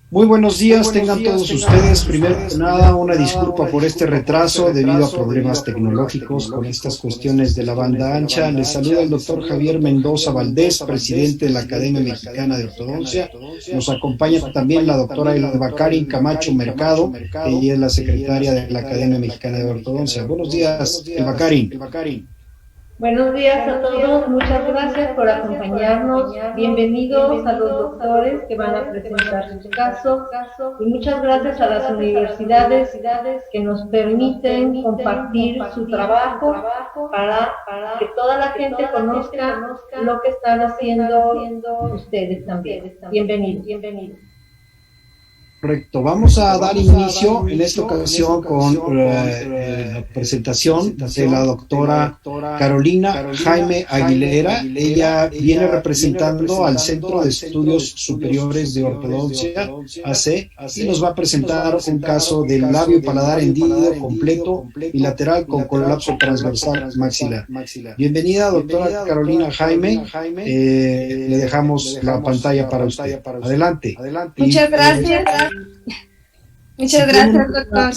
Muy buenos días, tengan todos ustedes. Primero que nada, una disculpa por este retraso debido a problemas tecnológicos con estas cuestiones de la banda ancha. Les saluda el doctor Javier Mendoza Valdés, presidente de la Academia Mexicana de Ortodoncia. Nos acompaña también la doctora Elba Karin Camacho Mercado, ella es la secretaria de la Academia Mexicana de Ortodoncia. Buenos días, Elba Karin. Buenos días a todos, muchas gracias por acompañarnos, bienvenidos a los doctores que van a presentar sus casos y muchas gracias a las universidades que nos permiten compartir su trabajo para que toda la gente conozca lo que están haciendo ustedes también. Bienvenidos. Correcto, vamos a dar inicio en esta ocasión con la presentación de la doctora Carolina Jaime Aguilera. Ella viene representando al Centro de Estudios Superiores de Ortodoncia, AC, y nos va a presentar un caso del labio paladar hendido completo bilateral con colapso transversal maxilar. Bienvenida, doctora Carolina Jaime. Le dejamos la pantalla para usted. Adelante. Muchas gracias. Muchas gracias, doctor.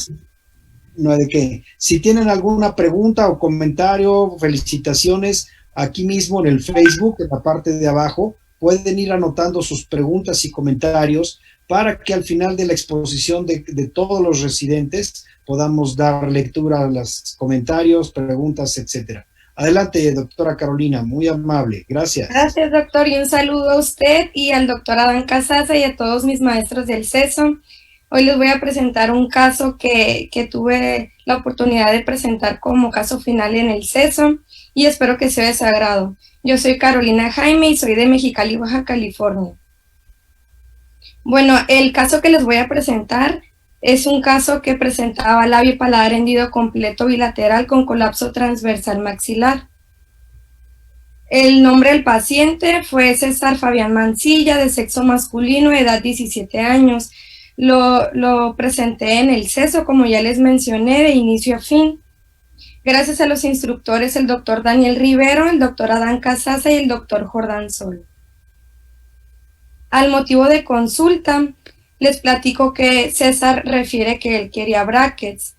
No hay de qué. Si tienen alguna pregunta o comentario, felicitaciones, aquí mismo en el Facebook, en la parte de abajo, pueden ir anotando sus preguntas y comentarios para que al final de la exposición de todos los residentes podamos dar lectura a los comentarios, preguntas, etcétera. Adelante, doctora Carolina, muy amable, gracias. Gracias, doctor, y un saludo a usted y al doctor Adán Casasa y a todos mis maestros del CESO. Hoy les voy a presentar un caso que tuve la oportunidad de presentar como caso final en el CESO y espero que sea de su agrado. Yo soy Carolina Jaime y soy de Mexicali, Baja California. Bueno, el caso que les voy a presentar es un caso que presentaba labio paladar hendido completo bilateral con colapso transversal maxilar. El nombre del paciente fue César Fabián Mancilla, de sexo masculino, edad 17 años. Lo presenté en el CESO, como ya les mencioné, de inicio a fin. Gracias a los instructores, el doctor Daniel Rivero, el doctor Adán Casasa y el doctor Jordán Sol. Al motivo de consulta, les platico que César refiere que él quería brackets.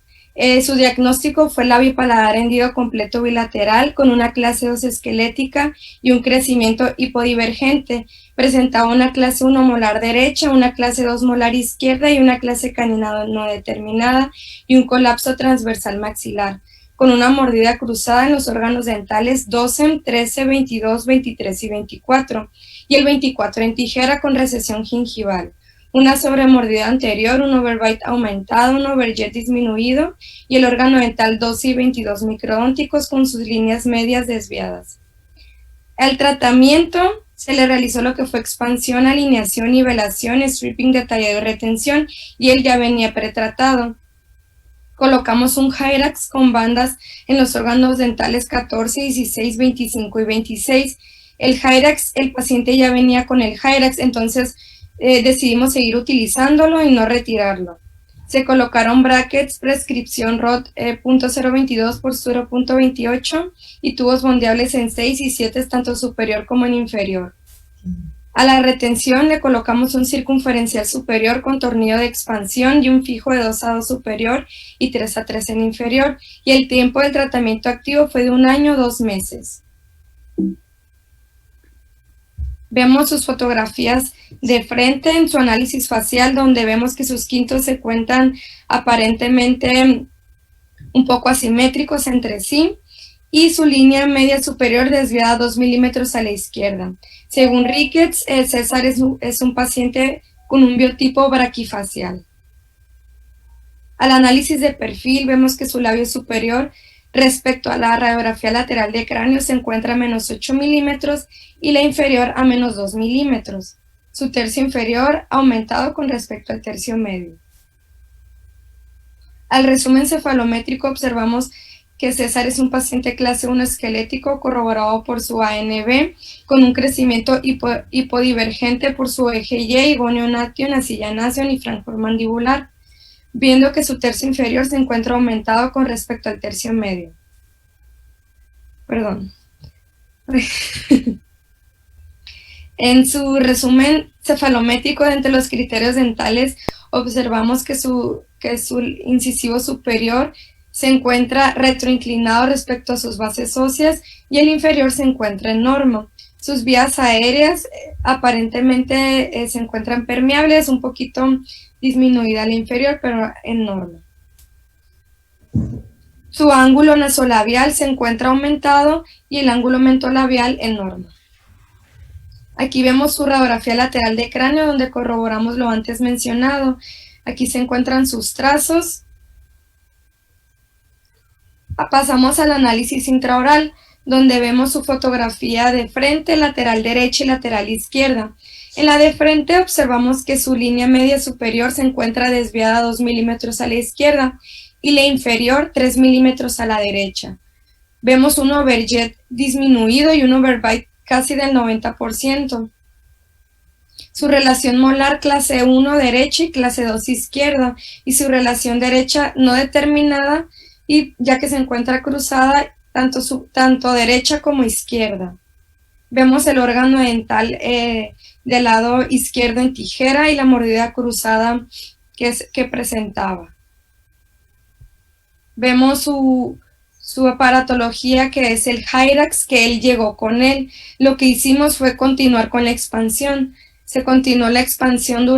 Su diagnóstico fue labio paladar hendido completo bilateral con una clase 2 esquelética y un crecimiento hipodivergente. Presentaba una clase 1 molar derecha, una clase 2 molar izquierda y una clase canina no determinada y un colapso transversal maxilar, con una mordida cruzada en los órganos dentales 12, 13, 22, 23 y 24, y el 24 en tijera con recesión gingival. Una sobremordida anterior, un overbite aumentado, un overjet disminuido y el órgano dental 12 y 22 microdónticos con sus líneas medias desviadas. Al tratamiento se le realizó lo que fue expansión, alineación, nivelación, stripping detallado y retención, y él ya venía pretratado. Colocamos un Hyrax con bandas en los órganos dentales 14, 16, 25 y 26. El Hyrax, el paciente ya venía con el Hyrax, entonces decidimos seguir utilizándolo y no retirarlo. Se colocaron brackets, prescripción ROD .022 por 0.28 y tubos bondeables en 6 y 7, tanto superior como en inferior. A la retención le colocamos un circunferencial superior con tornillo de expansión y un fijo de 2 a 2 superior y 3 a 3 en inferior, y el tiempo del tratamiento activo fue de 1 año, 2 meses. Vemos sus fotografías de frente en su análisis facial, donde vemos que sus quintos se cuentan aparentemente un poco asimétricos entre sí y su línea media superior desviada 2 milímetros a la izquierda. Según Ricketts, César es un paciente con un biotipo braquifacial. Al análisis de perfil vemos que su labio superior respecto a la radiografía lateral de cráneo se encuentra a menos 8 milímetros y la inferior a menos 2 milímetros. Su tercio inferior aumentado con respecto al tercio medio. Al resumen cefalométrico observamos que César es un paciente clase 1 esquelético corroborado por su ANB con un crecimiento hipodivergente por su eje Y, gonionation, acillanación y francor mandibular, viendo que su tercio inferior se encuentra aumentado con respecto al tercio medio. Perdón. En su resumen cefalométrico, entre los criterios dentales, observamos que su incisivo superior se encuentra retroinclinado respecto a sus bases óseas y el inferior se encuentra en norma. Sus vías aéreas aparentemente se encuentran permeables, un poquito disminuida la inferior, pero en norma. Su ángulo nasolabial se encuentra aumentado y el ángulo mentolabial en norma. Aquí vemos su radiografía lateral de cráneo, donde corroboramos lo antes mencionado. Aquí se encuentran sus trazos. Pasamos al análisis intraoral, donde vemos su fotografía de frente, lateral derecha y lateral izquierda. En la de frente observamos que su línea media superior se encuentra desviada 2 milímetros a la izquierda y la inferior 3 milímetros a la derecha. Vemos un overjet disminuido y un overbite casi del 90%. Su relación molar clase 1 derecha y clase 2 izquierda, y su relación derecha no determinada, y ya que se encuentra cruzada tanto derecha como izquierda. Vemos el órgano dental del lado izquierdo en tijera y la mordida cruzada que presentaba. Vemos su aparatología, que es el Hyrax, que él llegó con él. Lo que hicimos fue continuar con la expansión. Se continuó la expansión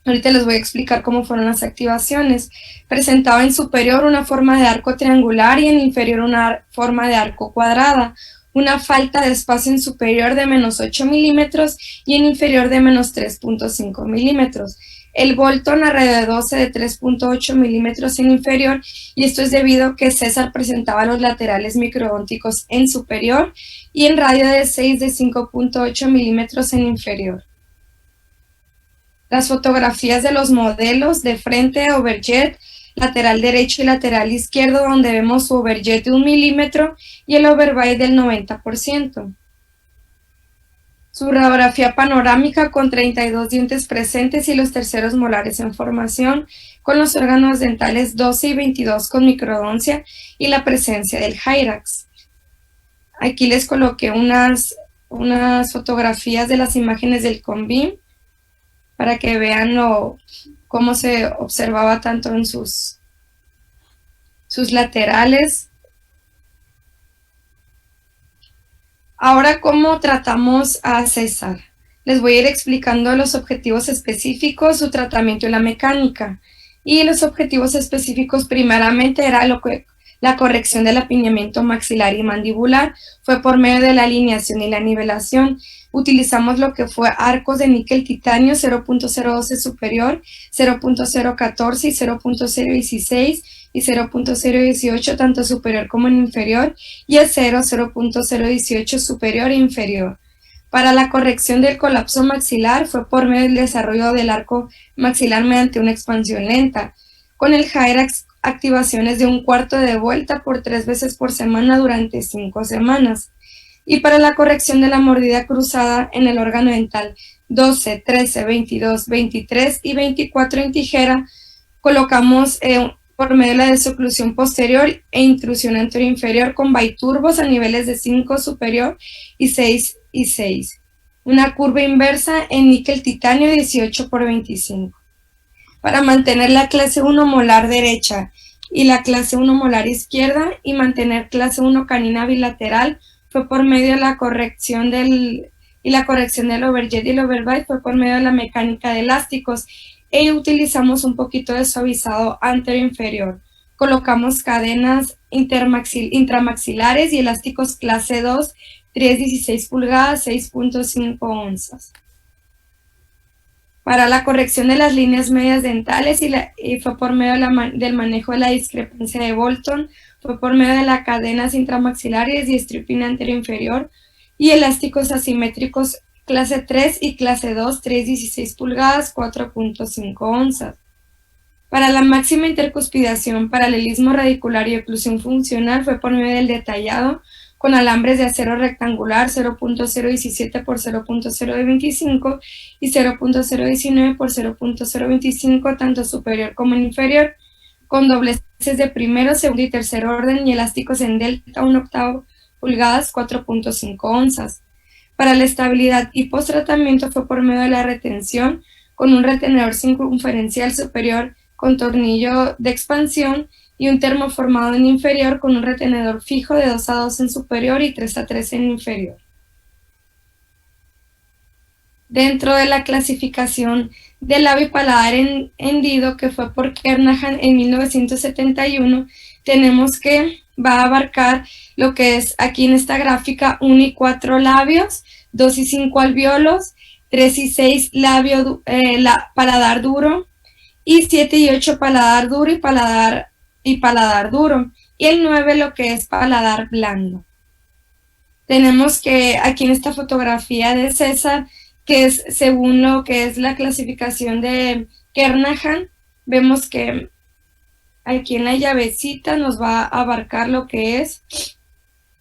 ahorita les voy a explicar cómo fueron las activaciones. Presentaba en superior una forma de arco triangular y en inferior una forma de arco cuadrada. Una falta de espacio en superior de menos 8 milímetros y en inferior de menos 3.5 milímetros. El Bolton a radio de 12 de 3.8 milímetros en inferior, y esto es debido a que César presentaba los laterales microdónticos en superior y en radio de 6 de 5.8 milímetros en inferior. Las fotografías de los modelos de frente, overjet, lateral derecho y lateral izquierdo, donde vemos su overjet de 1 milímetro y el overbite del 90%. Su radiografía panorámica con 32 dientes presentes y los terceros molares en formación, con los órganos dentales 12 y 22 con microdoncia y la presencia del Hyrax. Aquí les coloqué unas fotografías de las imágenes del CONBIM para que vean cómo se observaba tanto en sus laterales. Ahora, ¿cómo tratamos a César? Les voy a ir explicando los objetivos específicos, su tratamiento y la mecánica. Y los objetivos específicos primeramente era la corrección del apiñamiento maxilar y mandibular. Fue por medio de la alineación y la nivelación. Utilizamos lo que fue arcos de níquel titanio 0.012 superior, 0.014 y 0.016 y 0.018 tanto superior como en inferior, y acero 0.018 superior e inferior. Para la corrección del colapso maxilar fue por medio del desarrollo del arco maxilar mediante una expansión lenta. Con el Hyrax, activaciones de 1/4 de vuelta por 3 veces por semana durante 5 semanas. Y para la corrección de la mordida cruzada en el órgano dental 12, 13, 22, 23 y 24 en tijera, colocamos por medio de la desoclusión posterior e intrusión anteroinferior con biturbos a niveles de 5 superior y 6 y 6. Una curva inversa en níquel titanio 18 por 25. Para mantener la clase 1 molar derecha y la clase 1 molar izquierda y mantener clase 1 canina bilateral fue por medio de la corrección del overjet y el overbite fue por medio de la mecánica de elásticos, e utilizamos un poquito de suavizado anteroinferior. Colocamos cadenas intramaxilares y elásticos clase 2, 3/16 pulgadas, 6.5 onzas. Para la corrección de las líneas medias dentales y fue por medio del manejo de la discrepancia de Bolton, fue por medio de las cadenas intramaxilares y stripping anteroinferior y elásticos asimétricos clase 3 y clase 2, 3/16 pulgadas, 4.5 onzas. Para la máxima intercuspidación, paralelismo radicular y oclusión funcional fue por medio del detallado con alambres de acero rectangular 0.017 por 0.025 y 0.019 por 0.025 tanto superior como en inferior, con dobleces de primero, segundo y tercer orden y elásticos en delta 1/8 pulgadas, 4.5 onzas. Para la estabilidad y post-tratamiento fue por medio de la retención con un retenedor circunferencial superior con tornillo de expansión y un termoformado en inferior con un retenedor fijo de 2:2 en superior y 3:3 en inferior. Dentro de la clasificación del labio y paladar hendido, que fue por Kernaghan en 1971, tenemos que va a abarcar lo que es aquí en esta gráfica 1 y 4 labios, 2 y 5 alvéolos, 3 y 6 paladar duro, y 7 y 8 paladar duro y paladar duro, y el 9 lo que es paladar blando. Tenemos que aquí en esta fotografía de César, que es según lo que es la clasificación de Kernaghan, vemos que aquí en la llavecita nos va a abarcar lo que es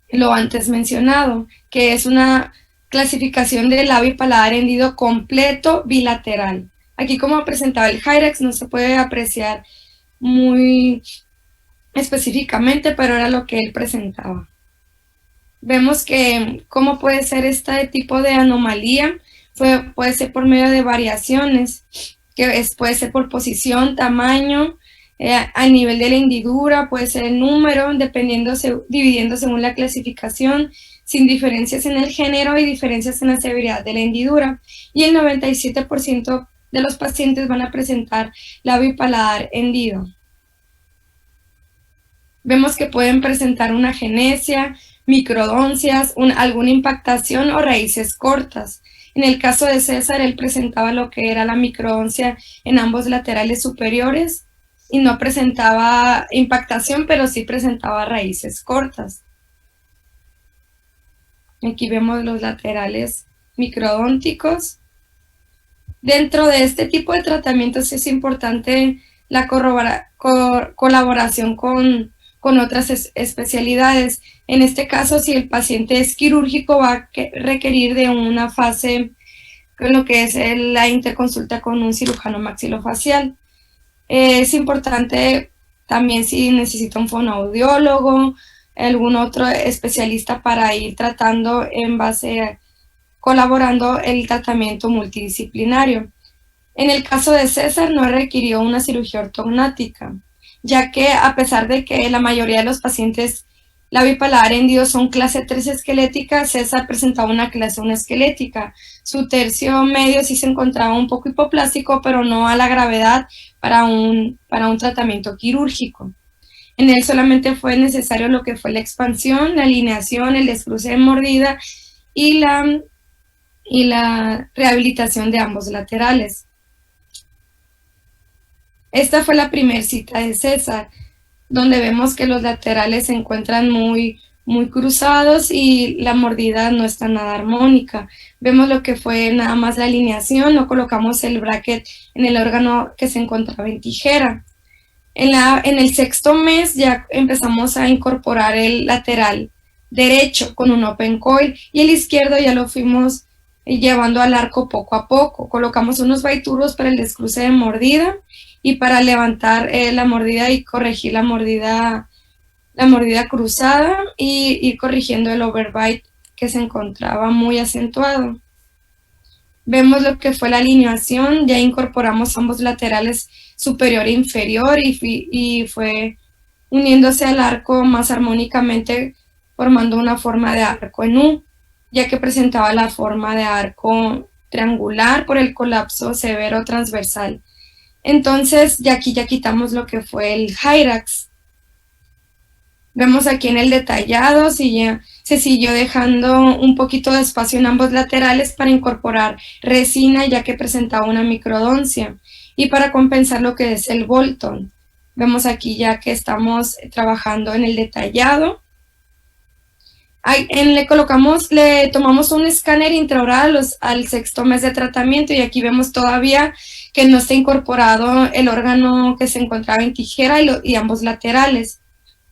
lo antes mencionado, que es una clasificación de labio y paladar hendido completo bilateral. Aquí, como presentaba el Hyrax, no se puede apreciar muy específicamente, pero era lo que él presentaba. Vemos que cómo puede ser este tipo de anomalía, puede ser por medio de variaciones, puede ser por posición, tamaño, a nivel de la hendidura, puede ser el número, dividiendo según la clasificación, sin diferencias en el género y diferencias en la severidad de la hendidura. Y el 97% de los pacientes van a presentar labio y paladar hendido. Vemos que pueden presentar una agenesia, microdoncias, alguna impactación o raíces cortas. En el caso de César, él presentaba lo que era la microdoncia en ambos laterales superiores y no presentaba impactación, pero sí presentaba raíces cortas. Aquí vemos los laterales microdónticos. Dentro de este tipo de tratamientos es importante la colaboración con otras especialidades. En este caso, si el paciente es quirúrgico, va a requerir de una fase con lo que es la interconsulta con un cirujano maxilofacial. Es importante también si necesita un fonoaudiólogo, algún otro especialista para ir tratando colaborando el tratamiento multidisciplinario. En el caso de César no requirió una cirugía ortognática, ya que a pesar de que la mayoría de los pacientes labio y paladar hendido son clase 3 esquelética, César presentaba una clase 1 esquelética. Su tercio medio sí se encontraba un poco hipoplástico, pero no a la gravedad para un tratamiento quirúrgico. En él solamente fue necesario lo que fue la expansión, la alineación, el descruce de mordida y la rehabilitación de ambos laterales. Esta fue la primera cita de César, donde vemos que los laterales se encuentran muy cruzados y la mordida no está nada armónica. Vemos lo que fue nada más la alineación, no colocamos el bracket en el órgano que se encontraba en tijera. En el 6º mes ya empezamos a incorporar el lateral derecho con un open coil y el izquierdo ya lo fuimos llevando al arco poco a poco. Colocamos unos baituros para el descruce de mordida y para levantar la mordida y corregir la mordida cruzada y ir corrigiendo el overbite que se encontraba muy acentuado. Vemos lo que fue la alineación, ya incorporamos ambos laterales superior e inferior y fue uniéndose al arco más armónicamente, formando una forma de arco en U, ya que presentaba la forma de arco triangular por el colapso severo transversal. Entonces, ya aquí ya quitamos lo que fue el Hyrax. Vemos aquí en el detallado, se siguió dejando un poquito de espacio en ambos laterales para incorporar resina, ya que presentaba una microdoncia, y para compensar lo que es el Bolton. Vemos aquí ya que estamos trabajando en el detallado. Le tomamos un escáner intraoral al 6º mes de tratamiento y aquí vemos todavía que no está incorporado el órgano que se encontraba en tijera y ambos laterales.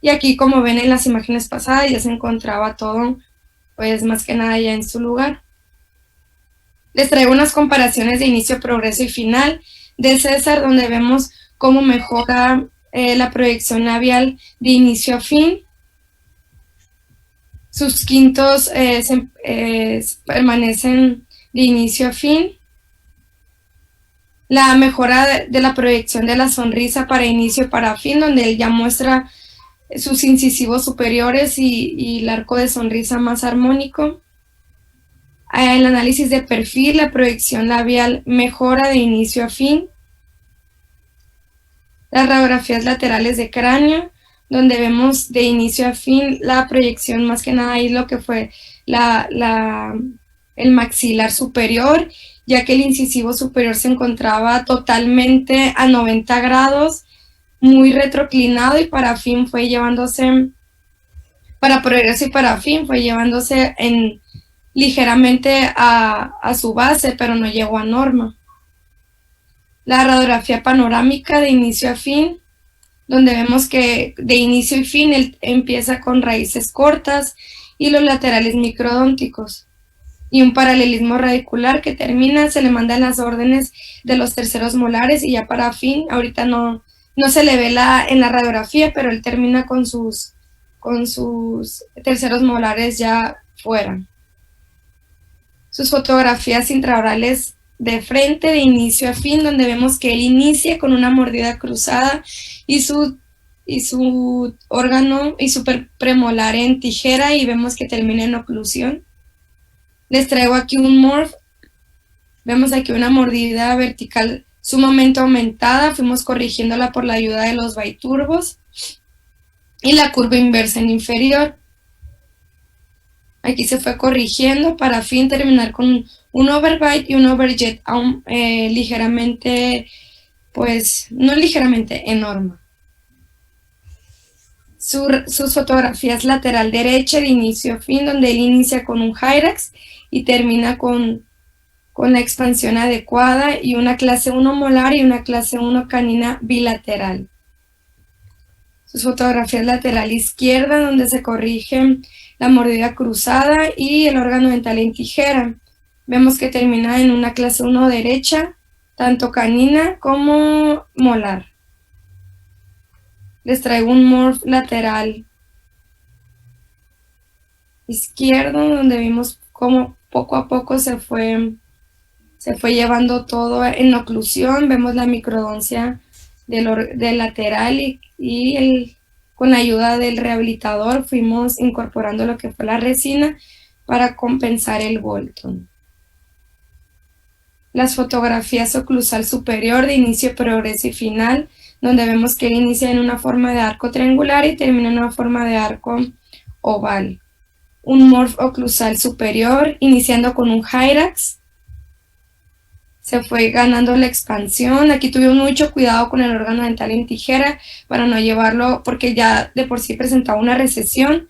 Y aquí, como ven en las imágenes pasadas, ya se encontraba todo, pues más que nada ya en su lugar. Les traigo unas comparaciones de inicio, progreso y final de César, donde vemos cómo mejora la proyección labial de inicio a fin. Sus quintos permanecen de inicio a fin. La mejora de la proyección de la sonrisa para inicio y para fin, donde él ya muestra sus incisivos superiores y el arco de sonrisa más armónico. El análisis de perfil, la proyección labial mejora de inicio a fin. Las radiografías laterales de cráneo, donde vemos de inicio a fin la proyección, más que nada ahí lo que fue el maxilar superior, ya que el incisivo superior se encontraba totalmente a 90 grados, muy retroclinado, y para fin fue llevándose, para progreso y para fin fue llevándose ligeramente a su base, pero no llegó a norma. La radiografía panorámica de inicio a fin, donde vemos que de inicio y fin él empieza con raíces cortas y los laterales microdónticos, y un paralelismo radicular que termina, se le mandan las órdenes de los terceros molares, y ya para fin, ahorita no se le ve en la radiografía, pero él termina con sus terceros molares ya fuera. Sus fotografías intraorales de frente, de inicio a fin, donde vemos que él inicia con una mordida cruzada y su órgano y su premolar en tijera, y vemos que termina en oclusión. Les traigo aquí un morph. Vemos aquí una mordida vertical sumamente aumentada, fuimos corrigiéndola por la ayuda de los biturbos, y la curva inversa en inferior. Aquí se fue corrigiendo para fin terminar con un overbite y un overjet ligeramente, pues no ligeramente, en norma. Sus fotografías lateral derecha de inicio a fin, donde él inicia con un Hyrax y termina con la expansión adecuada, y una clase 1 molar y una clase 1 canina bilateral. Sus fotografías lateral izquierda, donde se corrige la mordida cruzada y el órgano dental en tijera. Vemos que termina en una clase 1 derecha, tanto canina como molar. Les traigo un morph lateral izquierdo, donde vimos cómo poco a poco se fue llevando todo en oclusión. Vemos la microdoncia del lateral y con la ayuda del rehabilitador fuimos incorporando lo que fue la resina para compensar el Bolton. Las fotografías oclusal superior de inicio, progreso y final, donde vemos que él inicia en una forma de arco triangular y termina en una forma de arco oval. Un morph oclusal superior, iniciando con un Hyrax. Se fue ganando la expansión. Aquí tuvimos mucho cuidado con el órgano dental en tijera para no llevarlo, porque ya de por sí presentaba una recesión,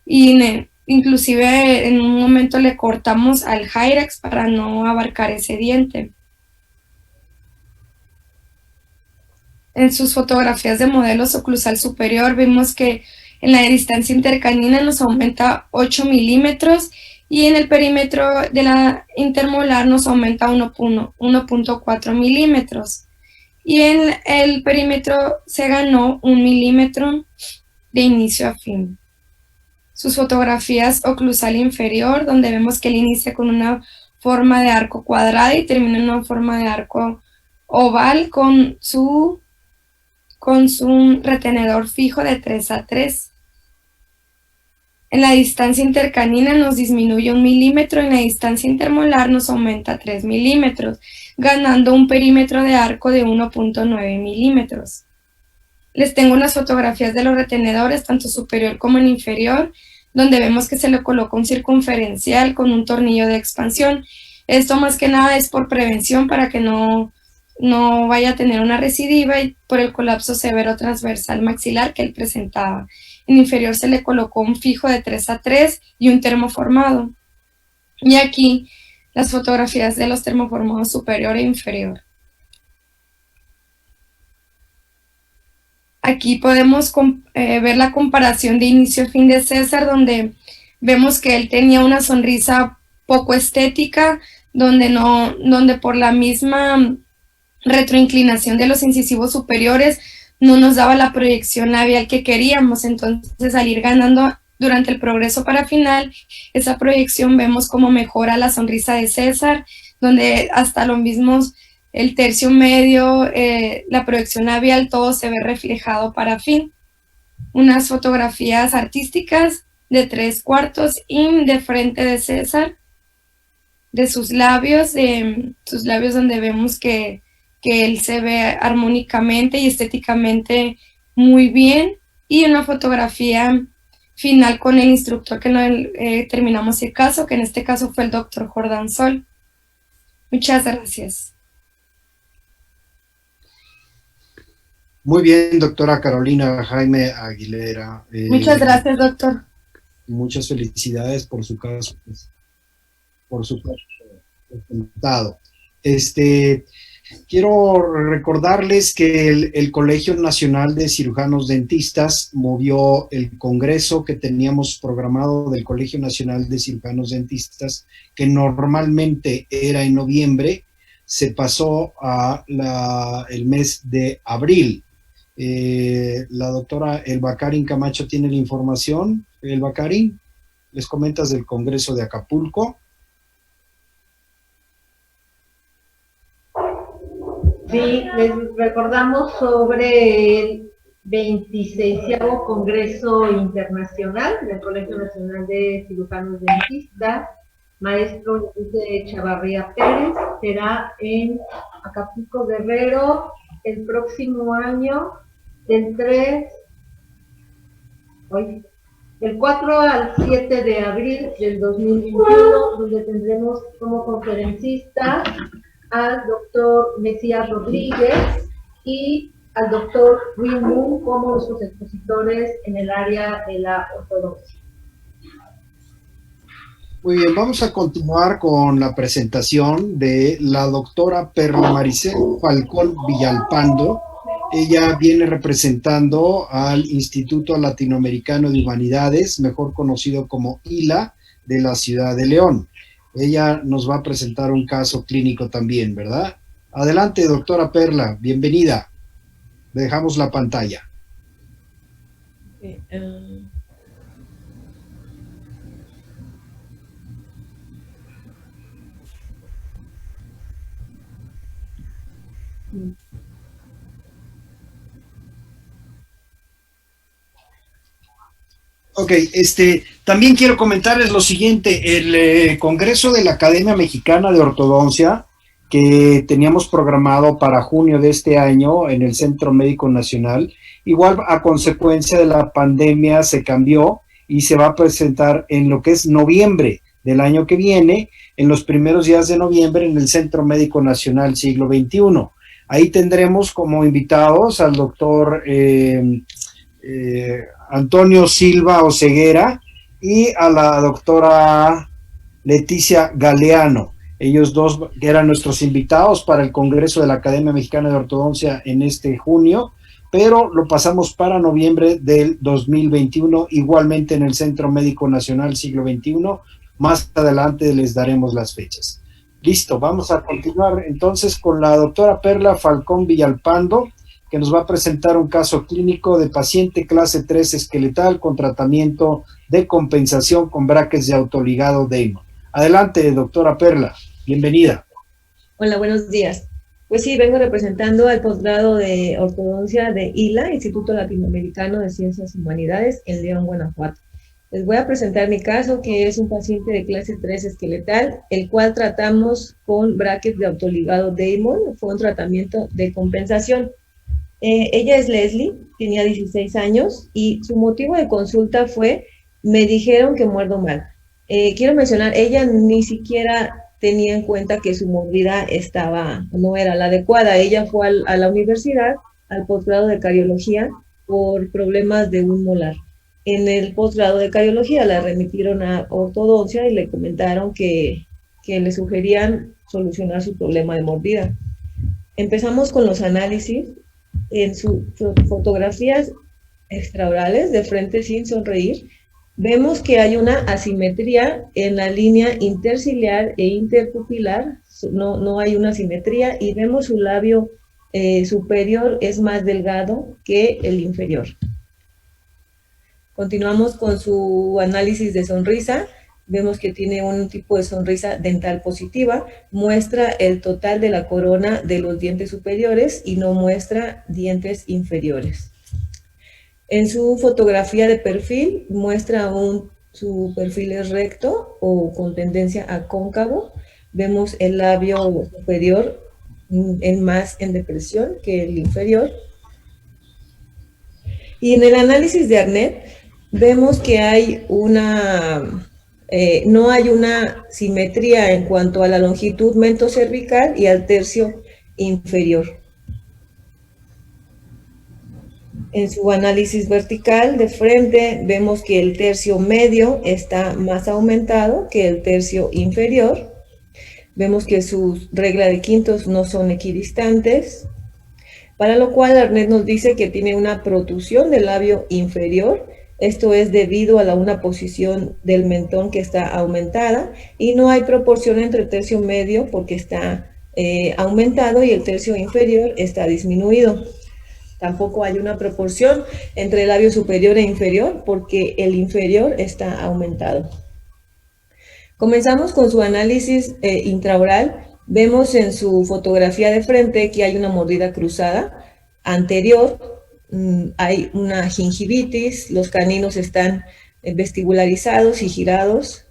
y inclusive en un momento le cortamos al Hyrax para no abarcar ese diente. En sus fotografías de modelos oclusal superior vimos que en la distancia intercanina nos aumenta 8 milímetros, y en el perímetro de la intermolar nos aumenta 1.4 milímetros. Y en el perímetro se ganó 1 milímetro de inicio a fin. Sus fotografías oclusal inferior, donde vemos que él inicia con una forma de arco cuadrada y termina en una forma de arco oval con su retenedor fijo de 3 a 3. En la distancia intercanina nos disminuye 1 milímetro, en la distancia intermolar nos aumenta 3 milímetros, ganando un perímetro de arco de 1.9 milímetros. Les tengo unas fotografías de los retenedores, tanto superior como en inferior, donde vemos que se le coloca un circunferencial con un tornillo de expansión. Esto más que nada es por prevención, para que no vaya a tener una recidiva y por el colapso severo transversal maxilar que él presentaba. En inferior se le colocó un fijo de 3 a 3 y un termoformado. Y aquí las fotografías de los termoformados superior e inferior. Aquí podemos ver la comparación de inicio a fin de César, donde vemos que él tenía una sonrisa poco estética, donde por la misma retroinclinación de los incisivos superiores no nos daba la proyección labial que queríamos. Entonces, al ir ganando Durante el progreso parafinal, esa proyección vemos cómo mejora la sonrisa de César, donde hasta lo mismo el tercio medio, la proyección labial, todo se ve reflejado para fin. Unas fotografías artísticas de 3/4 y de frente de César, de sus labios donde vemos que él se ve armónicamente y estéticamente muy bien, y una fotografía final con el instructor que no terminamos el caso, que en este caso fue el doctor Jordan Sol. Muchas gracias. Muy bien, doctora Carolina Jaime Aguilera. Muchas gracias, doctor. Muchas felicidades por su caso, por su resultado. Quiero recordarles que el Colegio Nacional de Cirujanos Dentistas movió el congreso que teníamos programado del Colegio Nacional de Cirujanos Dentistas, que normalmente era en noviembre, se pasó a el mes de abril. La doctora Elba Karin Camacho tiene la información. Elba Karin, ¿les comentas del congreso de Acapulco? Sí, les recordamos sobre el 26º Congreso Internacional del Colegio Nacional de Cirujanos Dentistas, maestro Luis Chavarría Pérez, será en Acapulco, Guerrero, el próximo año, del 4 al 7 de abril del 2021, donde tendremos como conferencistas al doctor Mesías Rodríguez y al doctor Win Moon como nuestros expositores en el área de la ortodoncia. Muy bien, vamos a continuar con la presentación de la doctora Perla Maricel Falcón Villalpando. Ella viene representando al Instituto Latinoamericano de Humanidades, mejor conocido como ILA, de la ciudad de León. Ella nos va a presentar un caso clínico también, ¿verdad? Adelante, doctora Perla, bienvenida. Dejamos la pantalla. Ok, también quiero comentarles lo siguiente, el Congreso de la Academia Mexicana de Ortodoncia, que teníamos programado para junio de este año en el Centro Médico Nacional, igual a consecuencia de la pandemia se cambió y se va a presentar en lo que es noviembre del año que viene, en los primeros días de noviembre en el Centro Médico Nacional Siglo XXI. Ahí tendremos como invitados al doctor Antonio Silva Oseguera y a la doctora Leticia Galeano. Ellos dos que eran nuestros invitados para el Congreso de la Academia Mexicana de Ortodoncia en este junio, pero lo pasamos para noviembre del 2021, igualmente en el Centro Médico Nacional Siglo XXI. Más adelante les daremos las fechas. Listo, vamos a continuar entonces con la doctora Perla Falcón Villalpando, que nos va a presentar un caso clínico de paciente clase 3 esqueletal con tratamiento de compensación con brackets de autoligado Damon. Adelante, doctora Perla, bienvenida. Hola, buenos días. Pues sí, vengo representando al posgrado de ortodoncia de ILA, Instituto Latinoamericano de Ciencias Humanidades, en León, Guanajuato. Les voy a presentar mi caso, que es un paciente de clase 3 esqueletal, el cual tratamos con brackets de autoligado Damon. Fue un tratamiento de compensación. Ella es Leslie, tenía 16 años y su motivo de consulta fue, me dijeron que muerdo mal. Quiero mencionar, ella ni siquiera tenía en cuenta que su mordida no era la adecuada. Ella fue a la universidad, al posgrado de cariología, por problemas de un molar. En el posgrado de cariología la remitieron a ortodoncia y le comentaron que le sugerían solucionar su problema de mordida. Empezamos con los análisis. En sus fotografías extraorales de frente sin sonreír, vemos que hay una asimetría en la línea interciliar e interpupilar, no hay una simetría, y vemos su labio superior es más delgado que el inferior. Continuamos con su análisis de sonrisa. Vemos que tiene un tipo de sonrisa dental positiva, muestra el total de la corona de los dientes superiores y no muestra dientes inferiores. En su fotografía de perfil muestra su perfil es recto o con tendencia a cóncavo. Vemos el labio superior más en depresión que el inferior. Y en el análisis de Arnett vemos que hay no hay una simetría en cuanto a la longitud mentocervical y al tercio inferior. En su análisis vertical de frente vemos que el tercio medio está más aumentado que el tercio inferior. Vemos que sus reglas de quintos no son equidistantes, para lo cual Arnett nos dice que tiene una protrusión del labio inferior. Esto es debido a una posición del mentón que está aumentada y no hay proporción entre el tercio medio porque está aumentado y el tercio inferior está disminuido. Tampoco hay una proporción entre el labio superior e inferior porque el inferior está aumentado. Comenzamos con su análisis intraoral. Vemos en su fotografía de frente que hay una mordida cruzada anterior, hay una gingivitis, los caninos están vestibularizados y girados.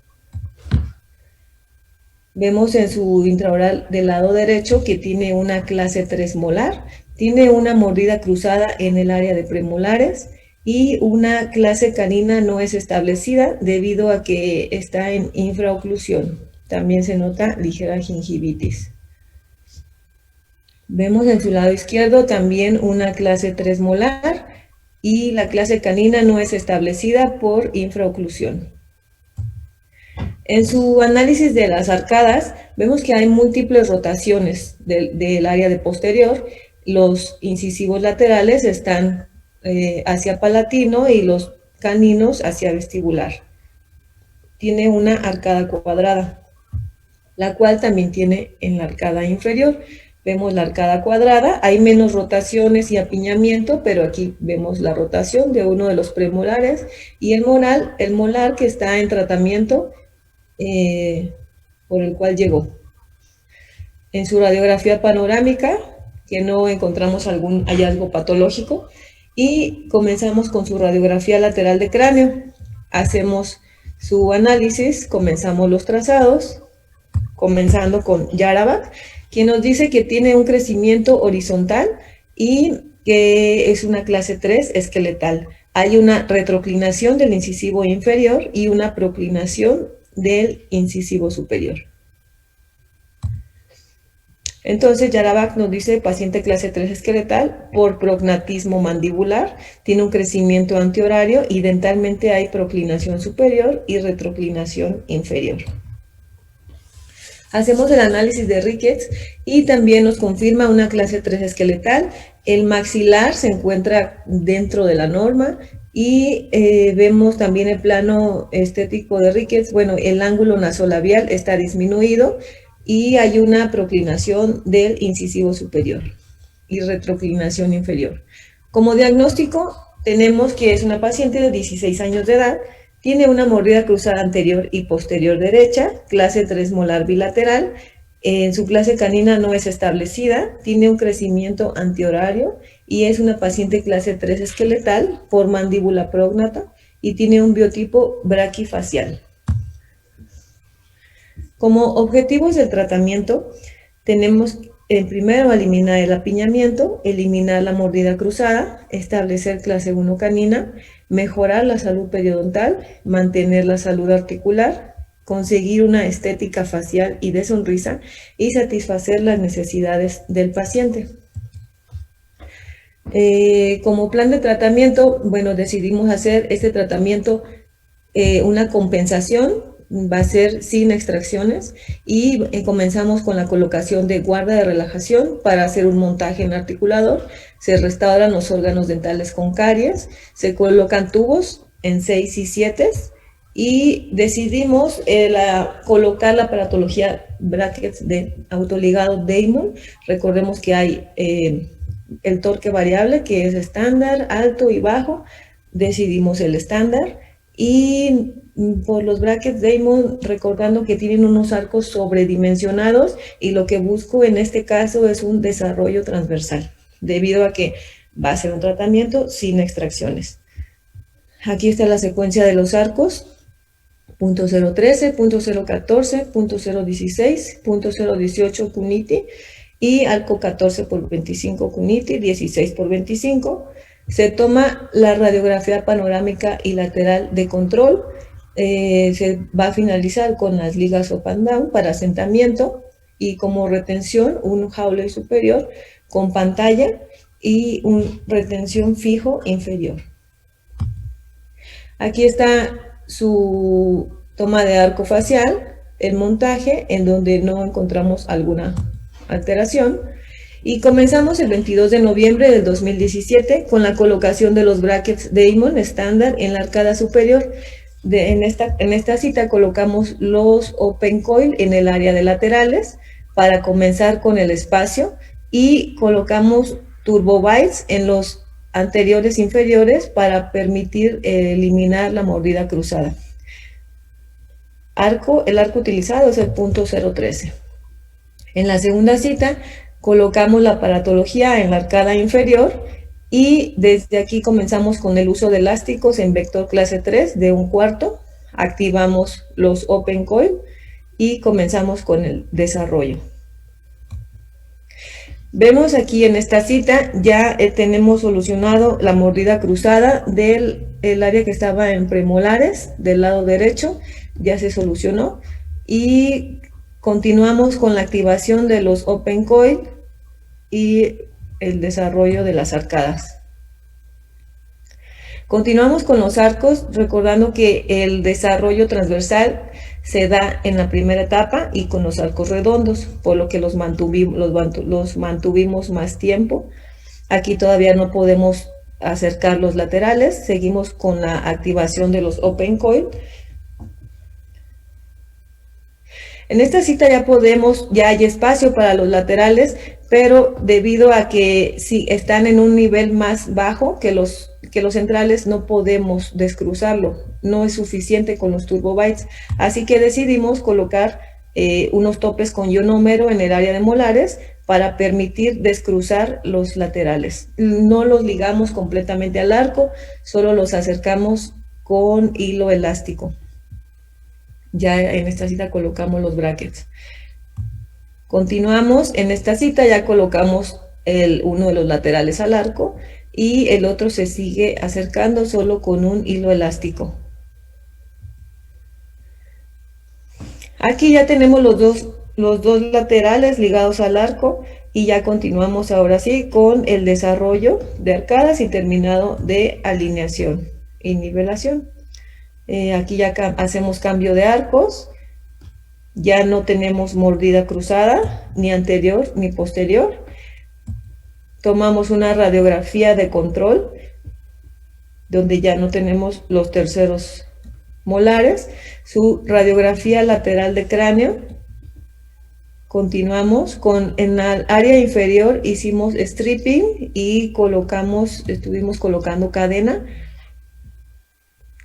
Vemos en su intraoral del lado derecho que tiene una clase 3 molar, tiene una mordida cruzada en el área de premolares y una clase canina no es establecida debido a que está en infraoclusión. También se nota ligera gingivitis. Vemos en su lado izquierdo también una clase 3 molar y la clase canina no es establecida por infraoclusión. En su análisis de las arcadas vemos que hay múltiples rotaciones del área de posterior. Los incisivos laterales están hacia palatino y los caninos hacia vestibular. Tiene una arcada cuadrada, la cual también tiene en la arcada inferior. Vemos la arcada cuadrada, hay menos rotaciones y apiñamiento, pero aquí vemos la rotación de uno de los premolares y el molar que está en tratamiento por el cual llegó. En su radiografía panorámica, que no encontramos algún hallazgo patológico, y comenzamos con su radiografía lateral de cráneo. Hacemos su análisis, comenzamos los trazados, comenzando con Yarabak, quien nos dice que tiene un crecimiento horizontal y que es una clase 3 esqueletal. Hay una retroclinación del incisivo inferior y una proclinación del incisivo superior. Entonces, Yarabak nos dice paciente clase 3 esqueletal por prognatismo mandibular, tiene un crecimiento antehorario y dentalmente hay proclinación superior y retroclinación inferior. Hacemos el análisis de Ricketts y también nos confirma una clase 3 esqueletal. El maxilar se encuentra dentro de la norma y vemos también el plano estético de Ricketts. Bueno, el ángulo nasolabial está disminuido y hay una proclinación del incisivo superior y retroclinación inferior. Como diagnóstico, tenemos que es una paciente de 16 años de edad, tiene una mordida cruzada anterior y posterior derecha, clase 3 molar bilateral, en su clase canina no es establecida, tiene un crecimiento antehorario y es una paciente clase 3 esqueletal por mandíbula prógnata y tiene un biotipo braquifacial. Como objetivos del tratamiento, tenemos primero eliminar el apiñamiento, eliminar la mordida cruzada, establecer clase 1 canina, mejorar la salud periodontal, mantener la salud articular, conseguir una estética facial y de sonrisa y satisfacer las necesidades del paciente. Como plan de tratamiento, bueno, decidimos hacer este tratamiento una compensación. Va a ser sin extracciones y comenzamos con la colocación de guarda de relajación para hacer un montaje en articulador. Se restauran los órganos dentales con caries, se colocan tubos en 6 y 7 y decidimos colocar la aparatología brackets de autoligado Damon. Recordemos que hay el torque variable que es estándar, alto y bajo. decidimos el estándar. Y por los brackets Damon, recordando que tienen unos arcos sobredimensionados, y lo que busco en este caso es un desarrollo transversal, debido a que va a ser un tratamiento sin extracciones. Aquí está la secuencia de los arcos: punto 013, punto 014, punto 016, punto 018 Cuniti, y arco 14 por 25 Cuniti, 16 por 25. Se toma la radiografía panorámica y lateral de control. Se va a finalizar con las ligas up and down para asentamiento, y como retención un Hawley superior con pantalla y un retención fijo inferior. Aquí está su toma de arco facial, el montaje, en donde no encontramos alguna alteración. Y comenzamos el 22 de noviembre del 2017 con la colocación de los brackets Damon estándar en la arcada superior. En esta cita colocamos los open coil en el área de laterales para comenzar con el espacio, y colocamos turbo bites en los anteriores inferiores para permitir eliminar la mordida cruzada. El arco utilizado es el punto 013. En la segunda cita colocamos la aparatología en la arcada inferior, y desde aquí comenzamos con el uso de elásticos en vector clase 3 de 1/4. Activamos los open coil y comenzamos con el desarrollo. Vemos aquí en esta cita ya tenemos solucionado la mordida cruzada del área que estaba en premolares del lado derecho, ya se solucionó, y continuamos con la activación de los open coil y el desarrollo de las arcadas. Continuamos con los arcos, recordando que el desarrollo transversal se da en la primera etapa y con los arcos redondos, por lo que los mantuvimos más tiempo. Aquí todavía no podemos acercar los laterales, seguimos con la activación de los open coil. En esta cita ya hay espacio para los laterales, pero debido a que si están en un nivel más bajo que los centrales, no podemos descruzarlo, no es suficiente con los turbo bites, así que decidimos colocar unos topes con ionómero en el área de molares para permitir descruzar los laterales. No los ligamos completamente al arco, solo los acercamos con hilo elástico. Ya en esta cita colocamos los brackets. Continuamos en esta cita, ya colocamos uno de los laterales al arco, y el otro se sigue acercando solo con un hilo elástico. Aquí ya tenemos los dos laterales ligados al arco, y ya continuamos ahora sí con el desarrollo de arcadas y terminado de alineación y nivelación. Aquí ya hacemos cambio de arcos, ya no tenemos mordida cruzada, ni anterior ni posterior. Tomamos una radiografía de control, donde ya no tenemos los terceros molares, su radiografía lateral de cráneo. Continuamos en la área inferior, hicimos stripping y estuvimos colocando cadena.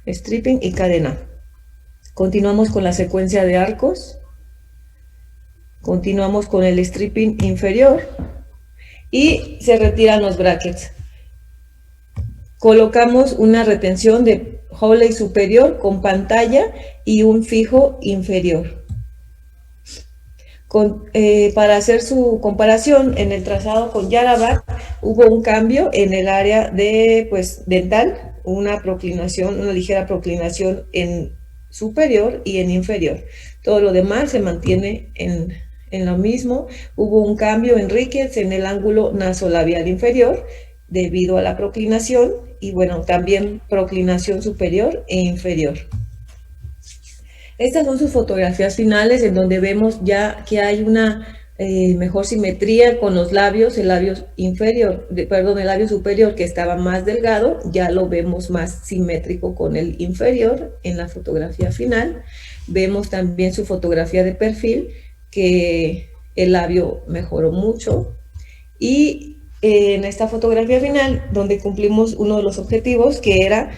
Stripping y cadena. Continuamos con la secuencia de arcos, continuamos con el stripping inferior y se retiran los brackets. Colocamos una retención de Hawley superior con pantalla y un fijo inferior. Para hacer su comparación, en el trazado con Yarabac hubo un cambio en el área de dental, una ligera proclinación en superior y en inferior. Todo lo demás se mantiene en lo mismo. Hubo un cambio en rickets en el ángulo nasolabial inferior debido a la proclinación, y bueno, también proclinación superior e inferior. Estas son sus fotografías finales, en donde vemos ya que hay una mejor simetría con los labios. El labio superior, que estaba más delgado, ya lo vemos más simétrico con el inferior en la fotografía final. Vemos también su fotografía de perfil, que el labio mejoró mucho, y en esta fotografía final, donde cumplimos uno de los objetivos, que era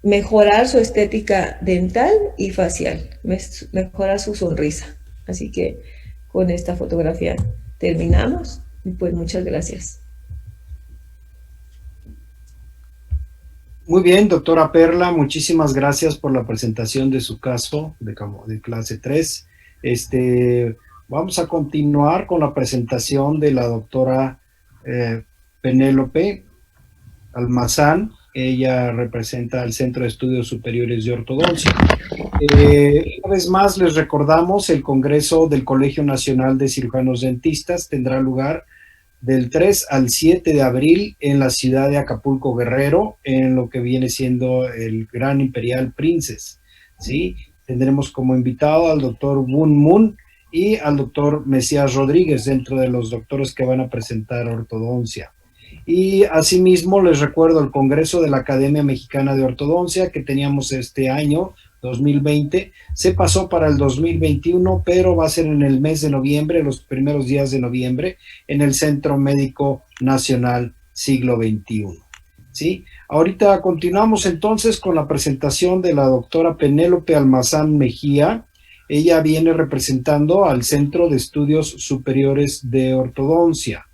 mejorar su estética dental y facial, mejorar su sonrisa. Así que con esta fotografía terminamos, y pues muchas gracias. Muy bien, doctora Perla, muchísimas gracias por la presentación de su caso de clase 3. Vamos a continuar con la presentación de la doctora Penélope Almazán. Ella representa al Centro de Estudios Superiores de Ortodoncia. Una vez más les recordamos, el Congreso del Colegio Nacional de Cirujanos Dentistas tendrá lugar del 3 al 7 de abril en la ciudad de Acapulco, Guerrero, en lo que viene siendo el Gran Imperial Princess, ¿sí? Tendremos como invitado al doctor Wun Mun y al doctor Mesías Rodríguez, dentro de los doctores que van a presentar ortodoncia. Y asimismo les recuerdo el Congreso de la Academia Mexicana de Ortodoncia que teníamos este año, 2020, se pasó para el 2021, pero va a ser en el mes de noviembre, los primeros días de noviembre, en el Centro Médico Nacional Siglo XXI. ¿Sí? Ahorita continuamos entonces con la presentación de la doctora Penélope Almazán Mejía. Ella viene representando al Centro de Estudios Superiores de Ortodoncia,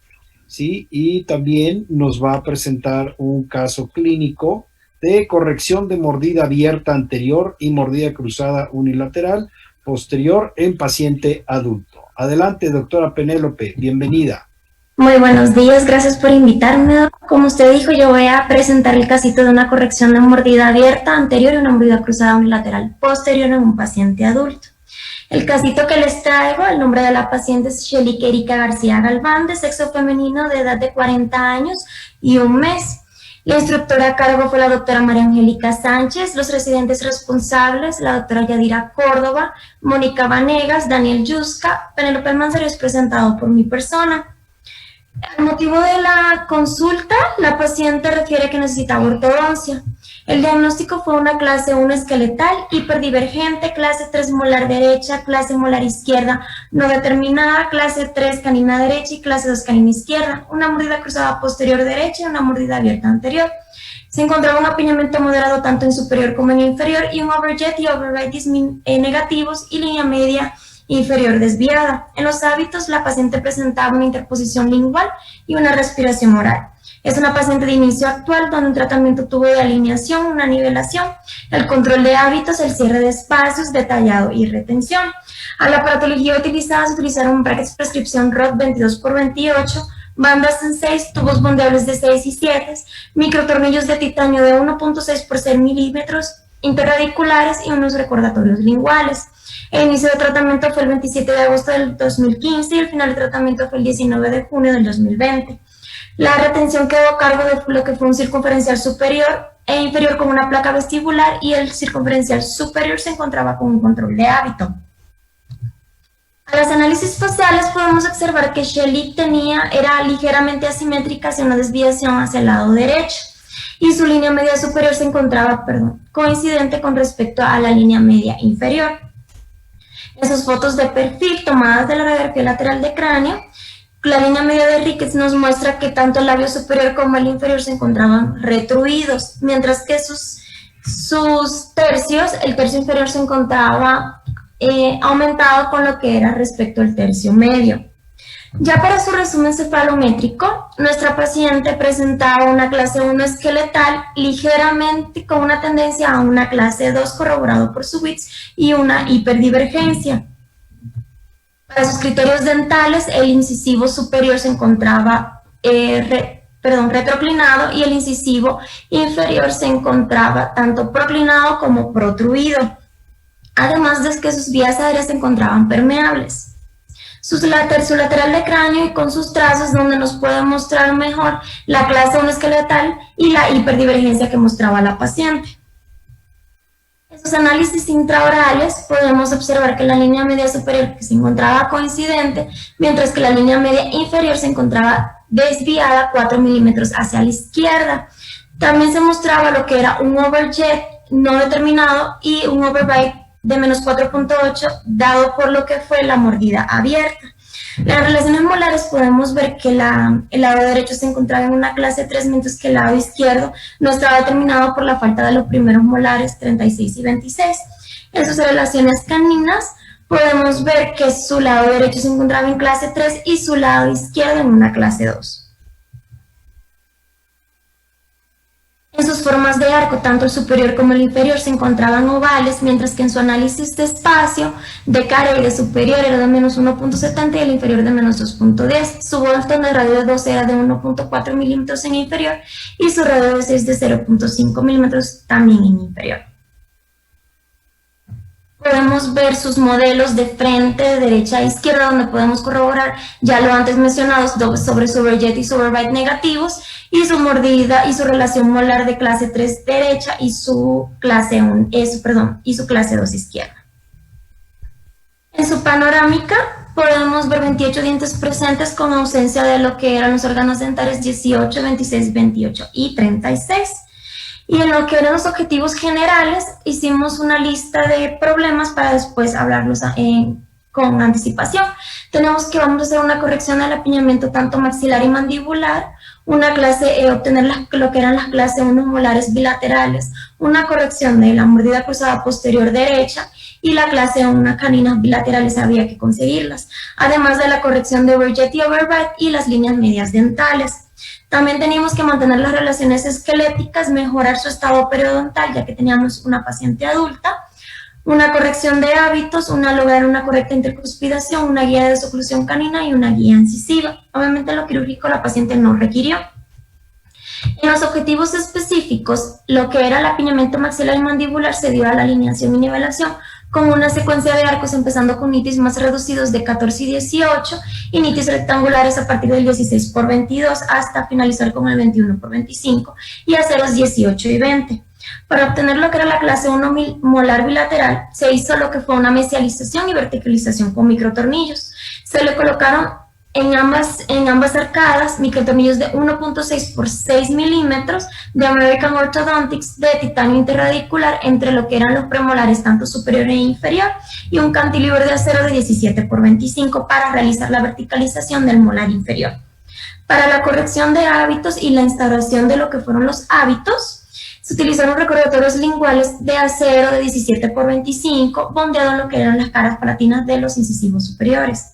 ¿sí? Y también nos va a presentar un caso clínico de corrección de mordida abierta anterior y mordida cruzada unilateral posterior en paciente adulto. Adelante, doctora Penélope, bienvenida. Muy buenos días, gracias por invitarme. Como usted dijo, yo voy a presentar el casito de una corrección de mordida abierta anterior y una mordida cruzada unilateral posterior en un paciente adulto. El casito que les traigo, el nombre de la paciente es Shelly Erika García Galván, de sexo femenino, de edad de 40 años y un mes. La instructora a cargo fue la doctora María Angélica Sánchez, los residentes responsables, la doctora Yadira Córdoba, Mónica Vanegas, Daniel Yusca, Penélope Almanzar es presentado por mi persona. El motivo de la consulta, la paciente refiere que necesitaba ortodoncia. El diagnóstico fue una clase 1 esqueletal, hiperdivergente, clase 3 molar derecha, clase molar izquierda no determinada, clase 3 canina derecha y clase 2 canina izquierda, una mordida cruzada posterior derecha y una mordida abierta anterior. Se encontraba un apiñamiento moderado tanto en superior como en inferior y un overjet y override negativos y línea media inferior desviada. En los hábitos, la paciente presentaba una interposición lingual y una respiración oral. Es una paciente de inicio actual donde un tratamiento tubo de alineación, una nivelación, el control de hábitos, el cierre de espacios, detallado y retención. A la aparatología utilizada se utilizaron brackets prescripción ROD 22×28, bandas en 6, tubos bondeables de 6 y 7, microtornillos de titanio de 1.6 por 6 milímetros, interradiculares y unos recordatorios linguales. El inicio de tratamiento fue el 27 de agosto del 2015 y el final de tratamiento fue el 19 de junio del 2020. La retención quedó a cargo de lo que fue un circunferencial superior e inferior con una placa vestibular y el circunferencial superior se encontraba con un control de hábito. A los análisis faciales podemos observar que Shelly era ligeramente asimétrica hacia una desviación hacia el lado derecho y su línea media superior se encontraba, coincidente con respecto a la línea media inferior. En sus fotos de perfil tomadas de la radiografía lateral de cráneo, la línea media de Ricketts nos muestra que tanto el labio superior como el inferior se encontraban retruidos, mientras que sus tercios, el tercio inferior se encontraba aumentado con lo que era respecto al tercio medio. Ya para su resumen cefalométrico, nuestra paciente presentaba una clase 1 esqueletal ligeramente con una tendencia a una clase 2 corroborado por su WITS y una hiperdivergencia. Para sus criterios dentales, el incisivo superior se encontraba retroclinado y el incisivo inferior se encontraba tanto proclinado como protruido, además de que sus vías aéreas se encontraban permeables. Su lateral de cráneo y con sus trazos donde nos puede mostrar mejor la clase 1 esqueletal y la hiperdivergencia que mostraba la paciente. En sus análisis intraorales podemos observar que la línea media superior se encontraba coincidente, mientras que la línea media inferior se encontraba desviada 4 milímetros hacia la izquierda. También se mostraba lo que era un overjet no determinado y un overbite de menos 4.8, dado por lo que fue la mordida abierta. Las relaciones molares podemos ver que el lado derecho se encontraba en una clase 3, mientras que el lado izquierdo no estaba determinado por la falta de los primeros molares 36 y 26. En sus relaciones caninas podemos ver que su lado derecho se encontraba en clase 3 y su lado izquierdo en una clase 2. En sus formas de arco, tanto el superior como el inferior se encontraban ovales, mientras que en su análisis de espacio, de cara y de superior era de menos 1.70 y el inferior de menos 2.10. Su Bolton de radio de 12 era de 1.4 milímetros en inferior y su radio de 6 de 0.5 milímetros también en inferior. Podemos ver sus modelos de frente, de derecha a izquierda, donde podemos corroborar ya lo antes mencionado sobre su overjet y su overbite negativos, y su mordida y su relación molar de clase 3 derecha y su clase 2 izquierda. En su panorámica podemos ver 28 dientes presentes con ausencia de lo que eran los órganos dentarios 18, 26, 28 y 36. Y en lo que eran los objetivos generales, hicimos una lista de problemas para después hablarlos con anticipación. Tenemos que vamos a hacer una corrección del apiñamiento tanto maxilar y mandibular, obtener lo que eran las clases 1 molares bilaterales, una corrección de la mordida cruzada posterior derecha y la clase 1 caninas bilaterales había que conseguirlas, además de la corrección de overjet y overbite y las líneas medias dentales. También teníamos que mantener las relaciones esqueléticas, mejorar su estado periodontal, ya que teníamos una paciente adulta, una corrección de hábitos, lograr una correcta intercuspidación, una guía de oclusión canina y una guía incisiva. Obviamente lo quirúrgico la paciente no requirió. En los objetivos específicos, lo que era el apiñamiento maxilar y mandibular se dio a la alineación y nivelación, con una secuencia de arcos empezando con nitis más reducidos de 14 y 18 y nitis rectangulares a partir del 16 por 22 hasta finalizar con el 21 por 25 y aceros 18 y 20. Para obtener lo que era la clase 1 molar bilateral, se hizo lo que fue una mesialización y verticalización con microtornillos. Se le colocaron en ambas arcadas microtornillos de 1.6 por 6 milímetros de American Orthodontics de titanio interradicular entre lo que eran los premolares tanto superior e inferior y un cantilever de acero de 17 por 25 para realizar la verticalización del molar inferior. Para la corrección de hábitos y la instauración de lo que fueron los hábitos, se utilizaron recordatorios linguales de acero de 17 por 25, bondeado en lo que eran las caras palatinas de los incisivos superiores.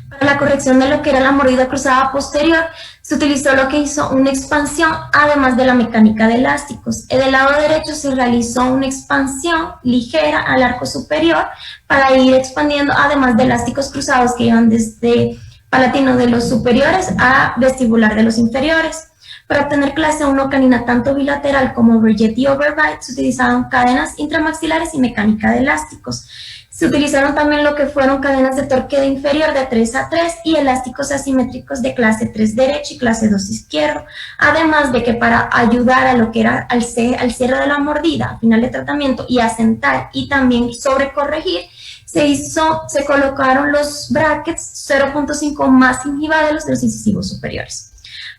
Para la corrección de lo que era la mordida cruzada posterior, se utilizó lo que hizo una expansión, además de la mecánica de elásticos. Del lado derecho se realizó una expansión ligera al arco superior para ir expandiendo, además de elásticos cruzados que iban desde palatino de los superiores a vestibular de los inferiores. Para obtener clase 1 canina tanto bilateral como overjet y overbite, se utilizaron cadenas intramaxilares y mecánica de elásticos. Se utilizaron también lo que fueron cadenas de torque de inferior de 3 a 3 y elásticos asimétricos de clase 3 derecho y clase 2 izquierdo. Además de que para ayudar a lo que era al cierre de la mordida, al final de tratamiento y asentar y también sobrecorregir, se colocaron los brackets 0.5 más ingibados de los incisivos superiores.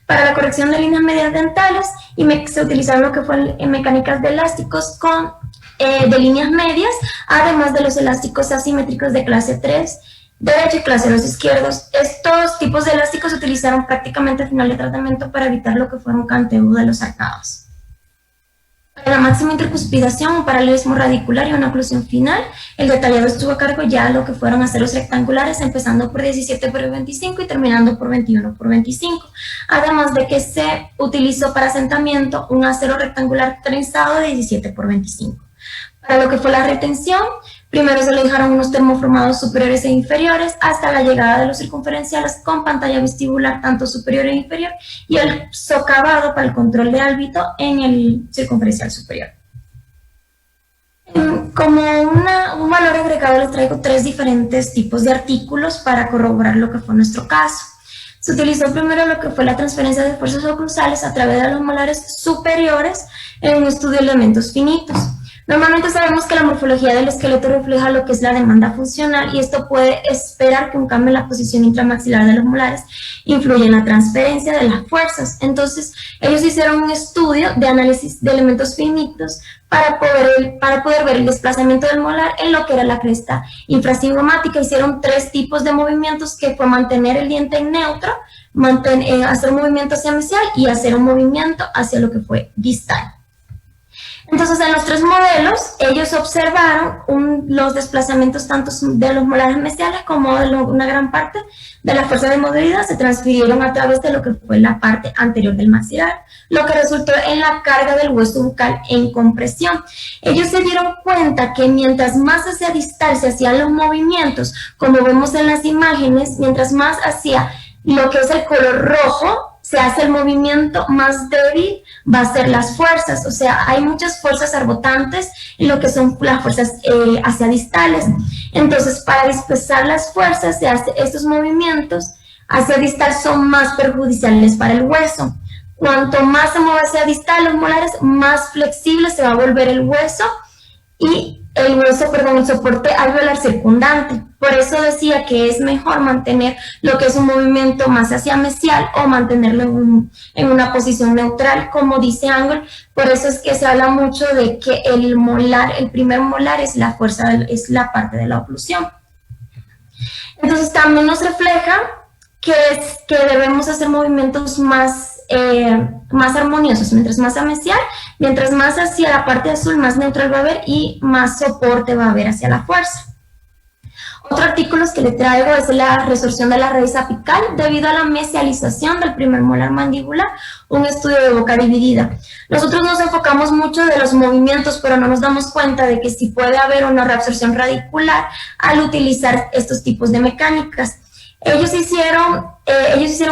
Para la corrección de líneas medias dentales se utilizaron lo que fue mecánicas de elásticos de líneas medias, además de los elásticos asimétricos de clase 3 derecha y clase 2 izquierdos. Estos tipos de elásticos se utilizaron prácticamente al final de tratamiento para evitar lo que fue un canteo de los arcados. Para la máxima intercuspidación, un paralelismo radicular y una oclusión final, el detallado estuvo a cargo ya lo que fueron aceros rectangulares, empezando por 17 por 25 y terminando por 21 por 25. Además de que se utilizó para asentamiento un acero rectangular trenzado de 17 por 25. Para lo que fue la retención, primero se le dejaron unos termoformados superiores e inferiores hasta la llegada de los circunferenciales con pantalla vestibular tanto superior e inferior y el socavado para el control de árbitro en el circunferencial superior. Como un valor agregado les traigo 3 diferentes tipos de artículos para corroborar lo que fue nuestro caso. Se utilizó primero lo que fue la transferencia de fuerzas oclusales a través de los molares superiores en un estudio de elementos finitos. Normalmente sabemos que la morfología del esqueleto refleja lo que es la demanda funcional y esto puede esperar que un cambio en la posición intramaxilar de los molares influya en la transferencia de las fuerzas. Entonces, ellos hicieron un estudio de análisis de elementos finitos para poder ver el desplazamiento del molar en lo que era la cresta infracigomática. Hicieron 3 tipos de movimientos, que fue mantener el diente en neutro, hacer un movimiento hacia mesial y hacer un movimiento hacia lo que fue distal. Entonces, en los 3 modelos, ellos observaron los desplazamientos tanto de los molares mesiales como de una gran parte de la fuerza de movilidad se transfirieron a través de lo que fue la parte anterior del maxilar, lo que resultó en la carga del hueso bucal en compresión. Ellos se dieron cuenta que mientras más hacia distal se hacían los movimientos, como vemos en las imágenes, mientras más hacia lo que es el color rojo, se hace el movimiento, más débil va a ser las fuerzas. O sea, hay muchas fuerzas arbotantes en lo que son las fuerzas hacia distales. Entonces, para dispersar las fuerzas, se hace estos movimientos hacia distal son más perjudiciales para el hueso. Cuanto más se mueve hacia distal los molares, más flexible se va a volver el hueso y el soporte alveolar circundante. Por eso decía que es mejor mantener lo que es un movimiento más hacia mesial o mantenerlo en una posición neutral, como dice Angle. Por eso es que se habla mucho de que el primer molar es la fuerza, es la parte de la oclusión. Entonces también nos refleja que debemos hacer movimientos más armoniosos, mientras más mesial, mientras más hacia la parte azul, más neutral va a haber y más soporte va a haber hacia la fuerza. Otro artículo que le traigo es la resorción de la raíz apical debido a la mesialización del primer molar mandibular, un estudio de boca dividida. Nosotros nos enfocamos mucho de los movimientos, pero no nos damos cuenta de que sí puede haber una reabsorción radicular al utilizar estos tipos de mecánicas. Ellos hicieron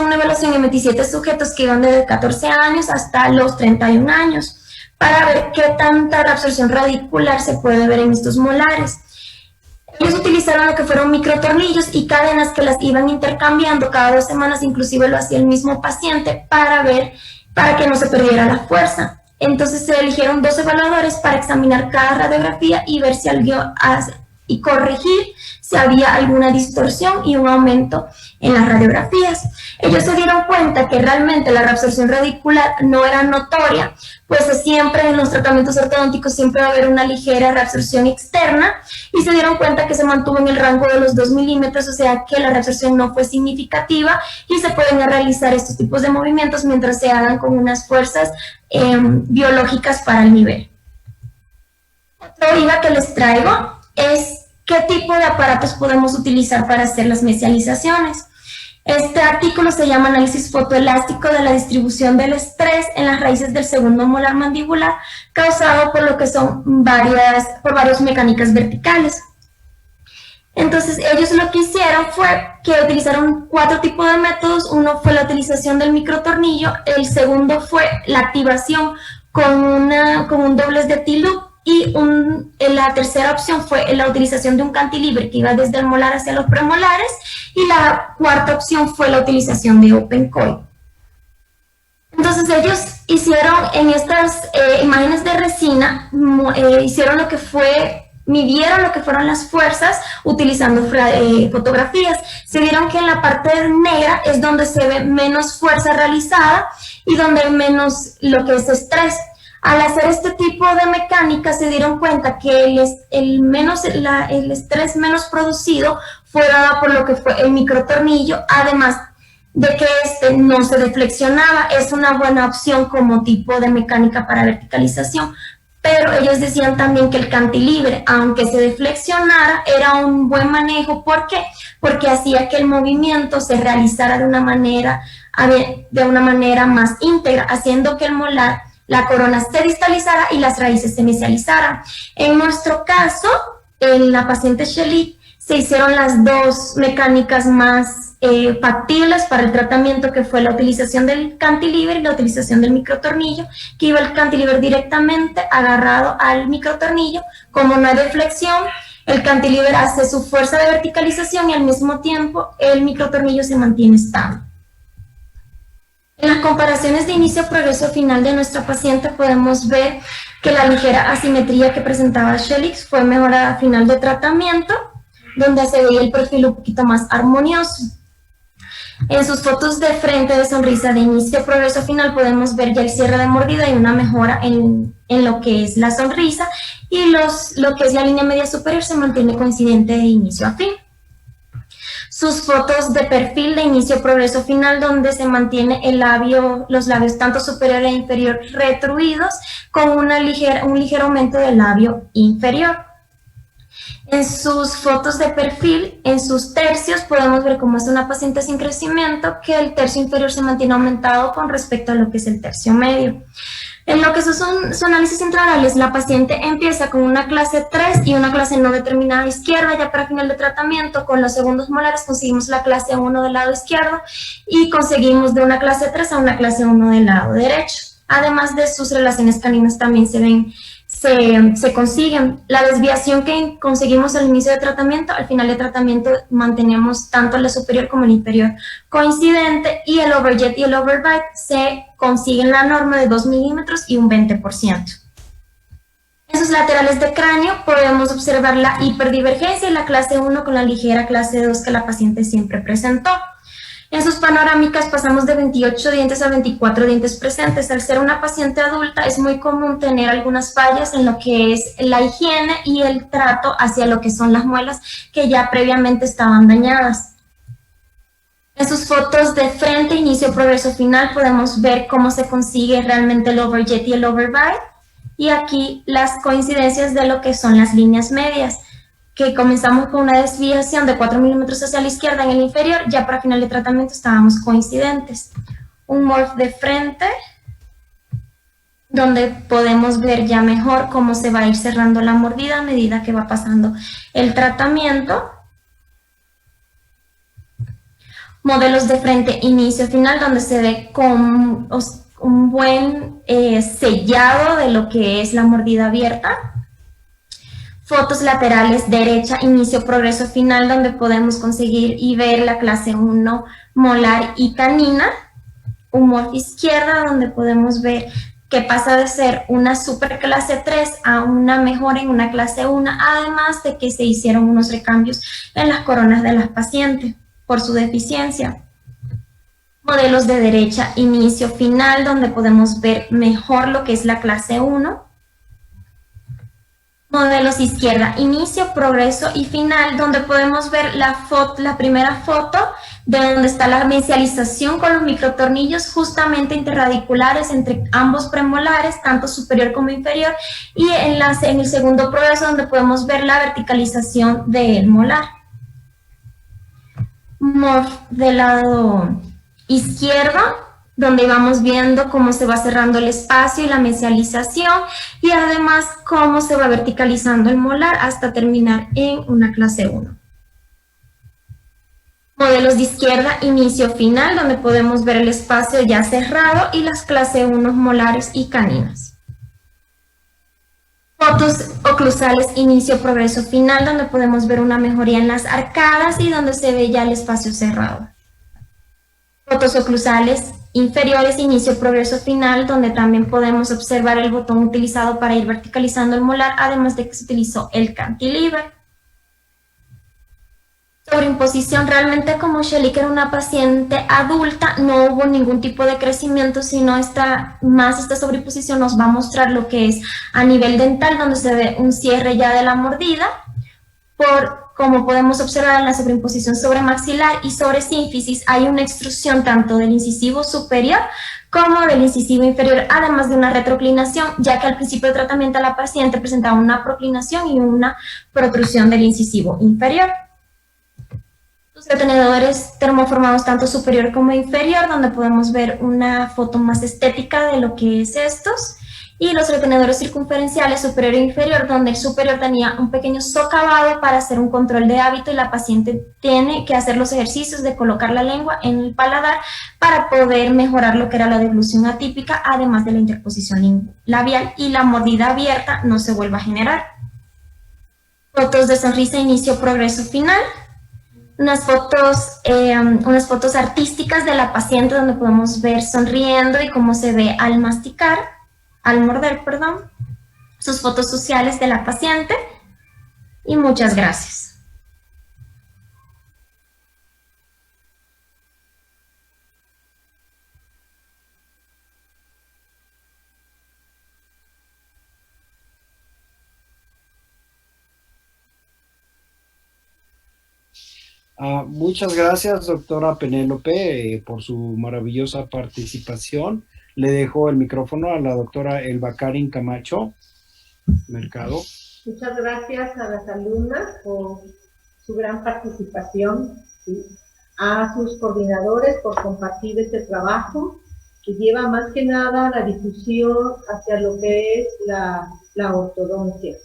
una evaluación en 27 sujetos que iban desde 14 años hasta los 31 años para ver qué tanta reabsorción radicular se puede ver en estos molares. Ellos utilizaron lo que fueron microtornillos y cadenas que las iban intercambiando cada 2 semanas, inclusive lo hacía el mismo paciente para que no se perdiera la fuerza. Entonces se eligieron 2 evaluadores para examinar cada radiografía y ver si y corregir si había alguna distorsión y un aumento en las radiografías. Ellos se dieron cuenta que realmente la reabsorción radicular no era notoria, pues siempre en los tratamientos ortodónticos siempre va a haber una ligera reabsorción externa, y se dieron cuenta que se mantuvo en el rango de los 2 milímetros, o sea que la reabsorción no fue significativa y se pueden realizar estos tipos de movimientos mientras se hagan con unas fuerzas biológicas para el nivel. Otra deriva que les traigo es qué tipo de aparatos podemos utilizar para hacer las mesializaciones. Este artículo se llama Análisis fotoelástico de la distribución del estrés en las raíces del segundo molar mandibular causado por lo que son varias mecánicas verticales. Entonces ellos lo que hicieron fue que utilizaron 4 tipos de métodos. Uno fue la utilización del microtornillo, el segundo fue la activación con un doblez de T-loop, y la tercera opción fue la utilización de un cantilever que iba desde el molar hacia los premolares, y la cuarta opción fue la utilización de open coil. Entonces ellos hicieron en estas imágenes de resina, midieron lo que fueron las fuerzas utilizando fotografías. Se vieron que en la parte negra es donde se ve menos fuerza realizada y donde hay menos lo que es estrés. Al hacer este tipo de mecánica se dieron cuenta que el estrés menos producido fue dado por lo que fue el microtornillo, además de que este no se deflexionaba. Es una buena opción como tipo de mecánica para verticalización, pero ellos decían también que el cantilever, aunque se deflexionara, era un buen manejo. ¿Por qué? Porque hacía que el movimiento se realizara de una manera más íntegra, haciendo que el molar, la corona se distalizara y las raíces se mesializaran. En nuestro caso, en la paciente Shelik, se hicieron las 2 mecánicas más factibles para el tratamiento, que fue la utilización del cantilever y la utilización del microtornillo, que iba el cantilever directamente agarrado al microtornillo. Como no hay deflexión, el cantilever hace su fuerza de verticalización y al mismo tiempo el microtornillo se mantiene estable. En las comparaciones de inicio progreso final de nuestra paciente podemos ver que la ligera asimetría que presentaba Shelix fue mejorada a final de tratamiento, donde se veía el perfil un poquito más armonioso. En sus fotos de frente de sonrisa de inicio, progreso final, podemos ver ya el cierre de mordida y una mejora en lo que es la sonrisa, y lo que es la línea media superior se mantiene coincidente de inicio a fin. Sus fotos de perfil de inicio, progreso final, donde se mantiene los labios tanto superior e inferior retruidos, con un ligero aumento del labio inferior. En sus fotos de perfil, en sus tercios, podemos ver cómo es una paciente sin crecimiento, que el tercio inferior se mantiene aumentado con respecto a lo que es el tercio medio. En lo que son su análisis intraorales, la paciente empieza con una clase 3 y una clase no determinada izquierda. Ya para final de tratamiento, con los segundos molares conseguimos la clase 1 del lado izquierdo y conseguimos de una clase 3 a una clase 1 del lado derecho. Además de sus relaciones caninas también se consiguen. La desviación que conseguimos al inicio de tratamiento, al final de tratamiento mantenemos tanto la superior como el inferior coincidente, y el overjet y el overbite se consiguen la norma de 2 milímetros y un 20%. En sus laterales de cráneo podemos observar la hiperdivergencia y la clase 1 con la ligera clase 2 que la paciente siempre presentó. En sus panorámicas pasamos de 28 dientes a 24 dientes presentes. Al ser una paciente adulta es muy común tener algunas fallas en lo que es la higiene y el trato hacia lo que son las muelas, que ya previamente estaban dañadas. En sus fotos de frente, inicio, progreso final, podemos ver cómo se consigue realmente el overjet y el overbite, y aquí las coincidencias de lo que son las líneas medias, que comenzamos con una desviación de 4 milímetros hacia la izquierda en el inferior. Ya para final de tratamiento estábamos coincidentes. Un morph de frente, donde podemos ver ya mejor cómo se va a ir cerrando la mordida a medida que va pasando el tratamiento. Modelos de frente, inicio, final, donde se ve con un buen sellado de lo que es la mordida abierta. Fotos laterales, derecha, inicio, progreso final, donde podemos conseguir y ver la clase 1 molar y canina. Un morph izquierda, donde podemos ver que pasa de ser una super clase 3 a una mejora en una clase 1, además de que se hicieron unos recambios en las coronas de las pacientes por su deficiencia. Modelos de derecha, inicio, final, donde podemos ver mejor lo que es la clase 1. Modelos izquierda, inicio, progreso y final, donde podemos ver la primera foto de donde está la mesialización con los microtornillos justamente interradiculares entre ambos premolares, tanto superior como inferior, y en el segundo progreso donde podemos ver la verticalización del molar. Morph del lado izquierdo, donde vamos viendo cómo se va cerrando el espacio y la mesialización, y además cómo se va verticalizando el molar hasta terminar en una clase 1. Modelos de izquierda, inicio, final, donde podemos ver el espacio ya cerrado y las clase 1 molares y caninas. Fotos oclusales, inicio, progreso, final, donde podemos ver una mejoría en las arcadas y donde se ve ya el espacio cerrado. Fotos oclusales inferiores, inicio, progreso, final, donde también podemos observar el botón utilizado para ir verticalizando el molar, además de que se utilizó el cantilever. Sobreimposición, realmente como Shelly era una paciente adulta, no hubo ningún tipo de crecimiento, sino esta sobreimposición nos va a mostrar lo que es a nivel dental, donde se ve un cierre ya de la mordida, como podemos observar en la sobreimposición sobre maxilar y sobre sínfisis, hay una extrusión tanto del incisivo superior como del incisivo inferior, además de una retroclinación, ya que al principio del tratamiento la paciente presentaba una proclinación y una protrusión del incisivo inferior. Los retenedores termoformados tanto superior como inferior, donde podemos ver una foto más estética de lo que es estos. Y los retenedores circunferenciales superior e inferior, donde el superior tenía un pequeño socavado para hacer un control de hábito y la paciente tiene que hacer los ejercicios de colocar la lengua en el paladar para poder mejorar lo que era la deglución atípica, además de la interposición labial, y la mordida abierta no se vuelva a generar. Fotos de sonrisa, inicio, progreso, final. Unas fotos artísticas de la paciente donde podemos ver sonriendo y cómo se ve al morder, perdón. sus fotos sociales de la paciente y muchas gracias. Muchas gracias, doctora Penélope, por su maravillosa participación. Le dejo el micrófono a la doctora Elba Karin Camacho Mercado. Muchas gracias a las alumnas por su gran participación, ¿sí? A sus coordinadores por compartir este trabajo que lleva más que nada la difusión hacia lo que es la ortodoncia.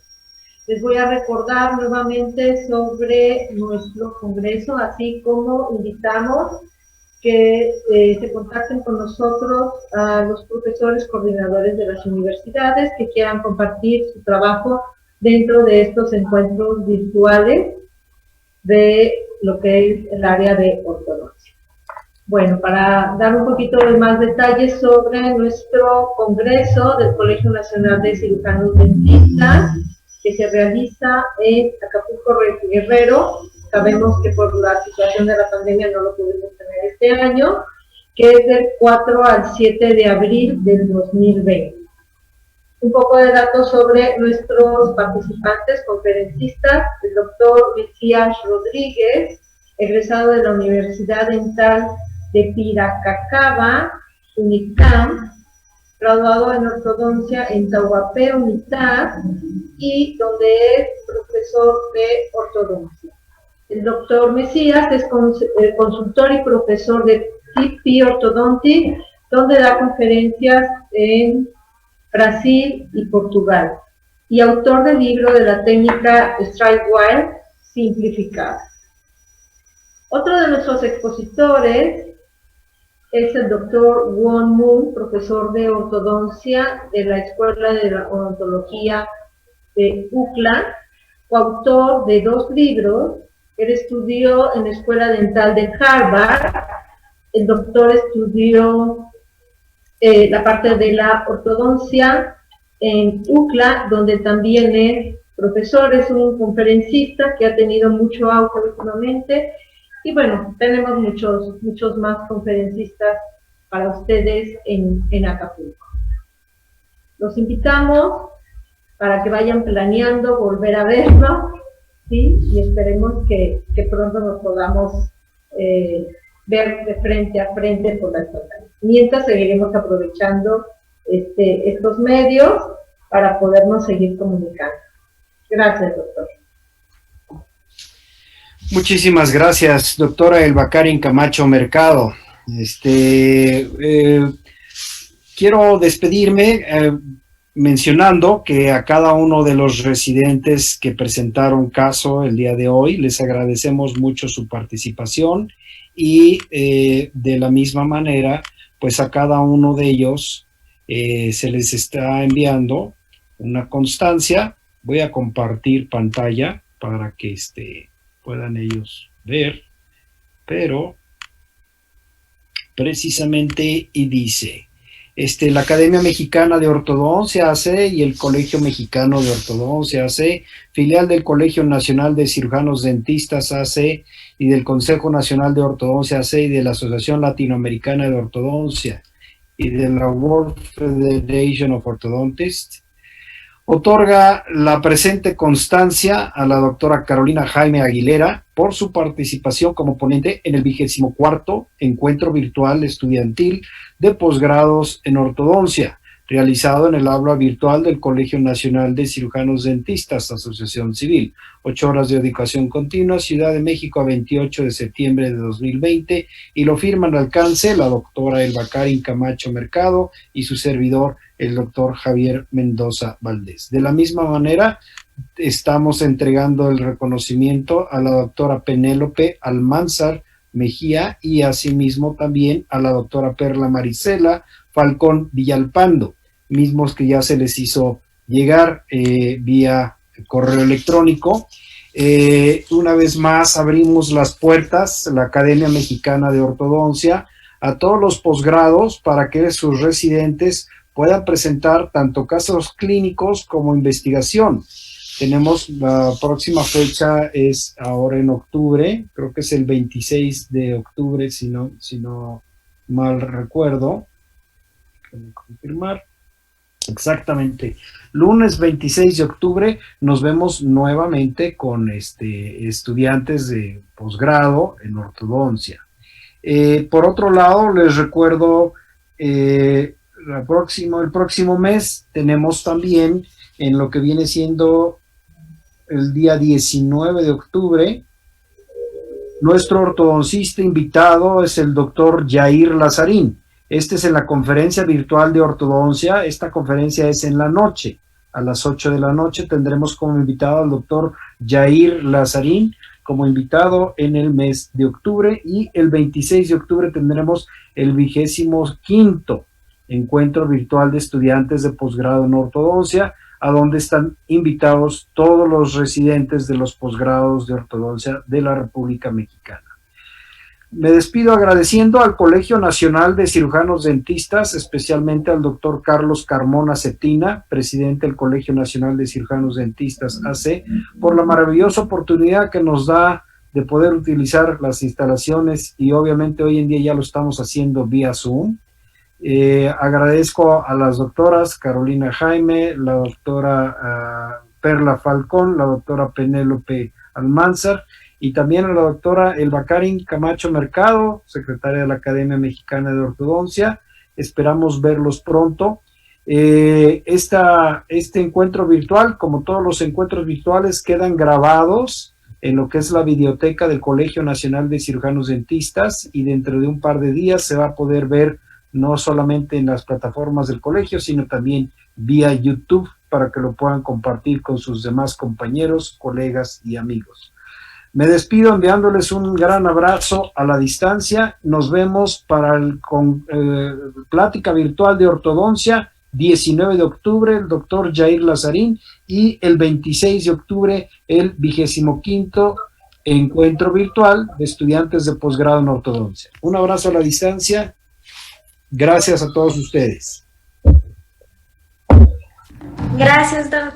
Les voy a recordar nuevamente sobre nuestro congreso, así como invitamos que se contacten con nosotros a los profesores coordinadores de las universidades que quieran compartir su trabajo dentro de estos encuentros virtuales de lo que es el área de ortodoncia. Bueno, para dar un poquito de más detalles sobre nuestro congreso del Colegio Nacional de Cirujanos Dentistas, que se realiza en Acapulco Guerrero. Sabemos que por la situación de la pandemia no lo pudimos tener este año, que es del 4 al 7 de abril del 2020. Un poco de datos sobre nuestros participantes, conferencistas: el doctor Mesías Rodríguez, egresado de la Universidad Dental de Piracacaba, UNICAM, graduado en ortodoncia en Tahuapé, UNITAD, y donde es profesor de ortodoncia. El doctor Mesías es consultor y profesor de TP Orthodontic, donde da conferencias en Brasil y Portugal, y autor del libro de la técnica Strike-Wire simplificada. Otro de nuestros expositores es el doctor Won Moon, profesor de ortodoncia de la Escuela de la Odontología de UCLA, coautor de 2 libros. Él estudió en la Escuela Dental de Harvard. El doctor estudió la parte de la ortodoncia en UCLA, donde también es profesor, es un conferencista que ha tenido mucho auge últimamente. Y bueno, tenemos muchos más conferencistas para ustedes en Acapulco. Los invitamos para que vayan planeando volver a vernos, ¿sí? Y esperemos que pronto nos podamos ver de frente a frente por las pantallas. Mientras seguiremos aprovechando estos medios para podernos seguir comunicando. Gracias, doctor. Muchísimas gracias, doctora Elba Karin Camacho Mercado. Quiero despedirme mencionando que a cada uno de los residentes que presentaron caso el día de hoy les agradecemos mucho su participación y de la misma manera, pues a cada uno de ellos se les está enviando una constancia. Voy a compartir pantalla para que puedan ellos ver, pero precisamente y dice, la Academia Mexicana de Ortodoncia AC y el Colegio Mexicano de Ortodoncia AC, filial del Colegio Nacional de Cirujanos Dentistas AC y del Consejo Nacional de Ortodoncia AC y de la Asociación Latinoamericana de Ortodoncia y de la World Federation of Orthodontists, otorga la presente constancia a la doctora Carolina Jaime Aguilera por su participación como ponente en el 24º Encuentro Virtual Estudiantil de Posgrados en Ortodoncia, realizado en el aula virtual del Colegio Nacional de Cirujanos Dentistas, Asociación Civil. 8 horas de educación continua, Ciudad de México, a 28 de septiembre de 2020, y lo firman al alcance la doctora Elba Karin Camacho Mercado y su servidor, el doctor Javier Mendoza Valdés. De la misma manera, estamos entregando el reconocimiento a la doctora Penélope Almanzar Mejía y asimismo también a la doctora Perla Marisela Falcón Villalpando, mismos que ya se les hizo llegar vía correo electrónico. Una vez más abrimos las puertas, la Academia Mexicana de Ortodoncia, a todos los posgrados para que sus residentes puedan presentar tanto casos clínicos como investigación. Tenemos la próxima fecha, es ahora en octubre, creo que es el 26 de octubre, si no mal recuerdo. Déjenme confirmar. Exactamente. Lunes 26 de octubre nos vemos nuevamente con estudiantes de posgrado en ortodoncia. Por otro lado, les recuerdo, el próximo mes tenemos también, en lo que viene siendo el día 19 de octubre, nuestro ortodoncista invitado es el doctor Yair Lazarín. Este es en la conferencia virtual de ortodoncia. Esta conferencia es en la noche. A las 8 de la noche tendremos como invitado al doctor Yair Lazarín como invitado en el mes de octubre, y el 26 de octubre tendremos el 25º encuentro virtual de estudiantes de posgrado en ortodoncia, a donde están invitados todos los residentes de los posgrados de ortodoncia de la República Mexicana. Me despido agradeciendo al Colegio Nacional de Cirujanos Dentistas, especialmente al doctor Carlos Carmona Cetina, presidente del Colegio Nacional de Cirujanos Dentistas AC, por la maravillosa oportunidad que nos da de poder utilizar las instalaciones, y obviamente hoy en día ya lo estamos haciendo vía Zoom. Agradezco a las doctoras Carolina Jaime, la doctora Perla Falcón, la doctora Penélope Almanzar, y también a la doctora Elba Karin Camacho Mercado, secretaria de la Academia Mexicana de Ortodoncia. Esperamos verlos pronto. Este encuentro virtual, como todos los encuentros virtuales, quedan grabados en lo que es la videoteca del Colegio Nacional de Cirujanos Dentistas, y dentro de un par de días se va a poder ver no solamente en las plataformas del colegio, sino también vía YouTube, para que lo puedan compartir con sus demás compañeros, colegas y amigos. Me despido enviándoles un gran abrazo a la distancia. Nos vemos para plática virtual de ortodoncia, 19 de octubre, el doctor Yair Lazarín, y el 26 de octubre, el 25º encuentro virtual de estudiantes de posgrado en ortodoncia. Un abrazo a la distancia. Gracias a todos ustedes. Gracias, Doc.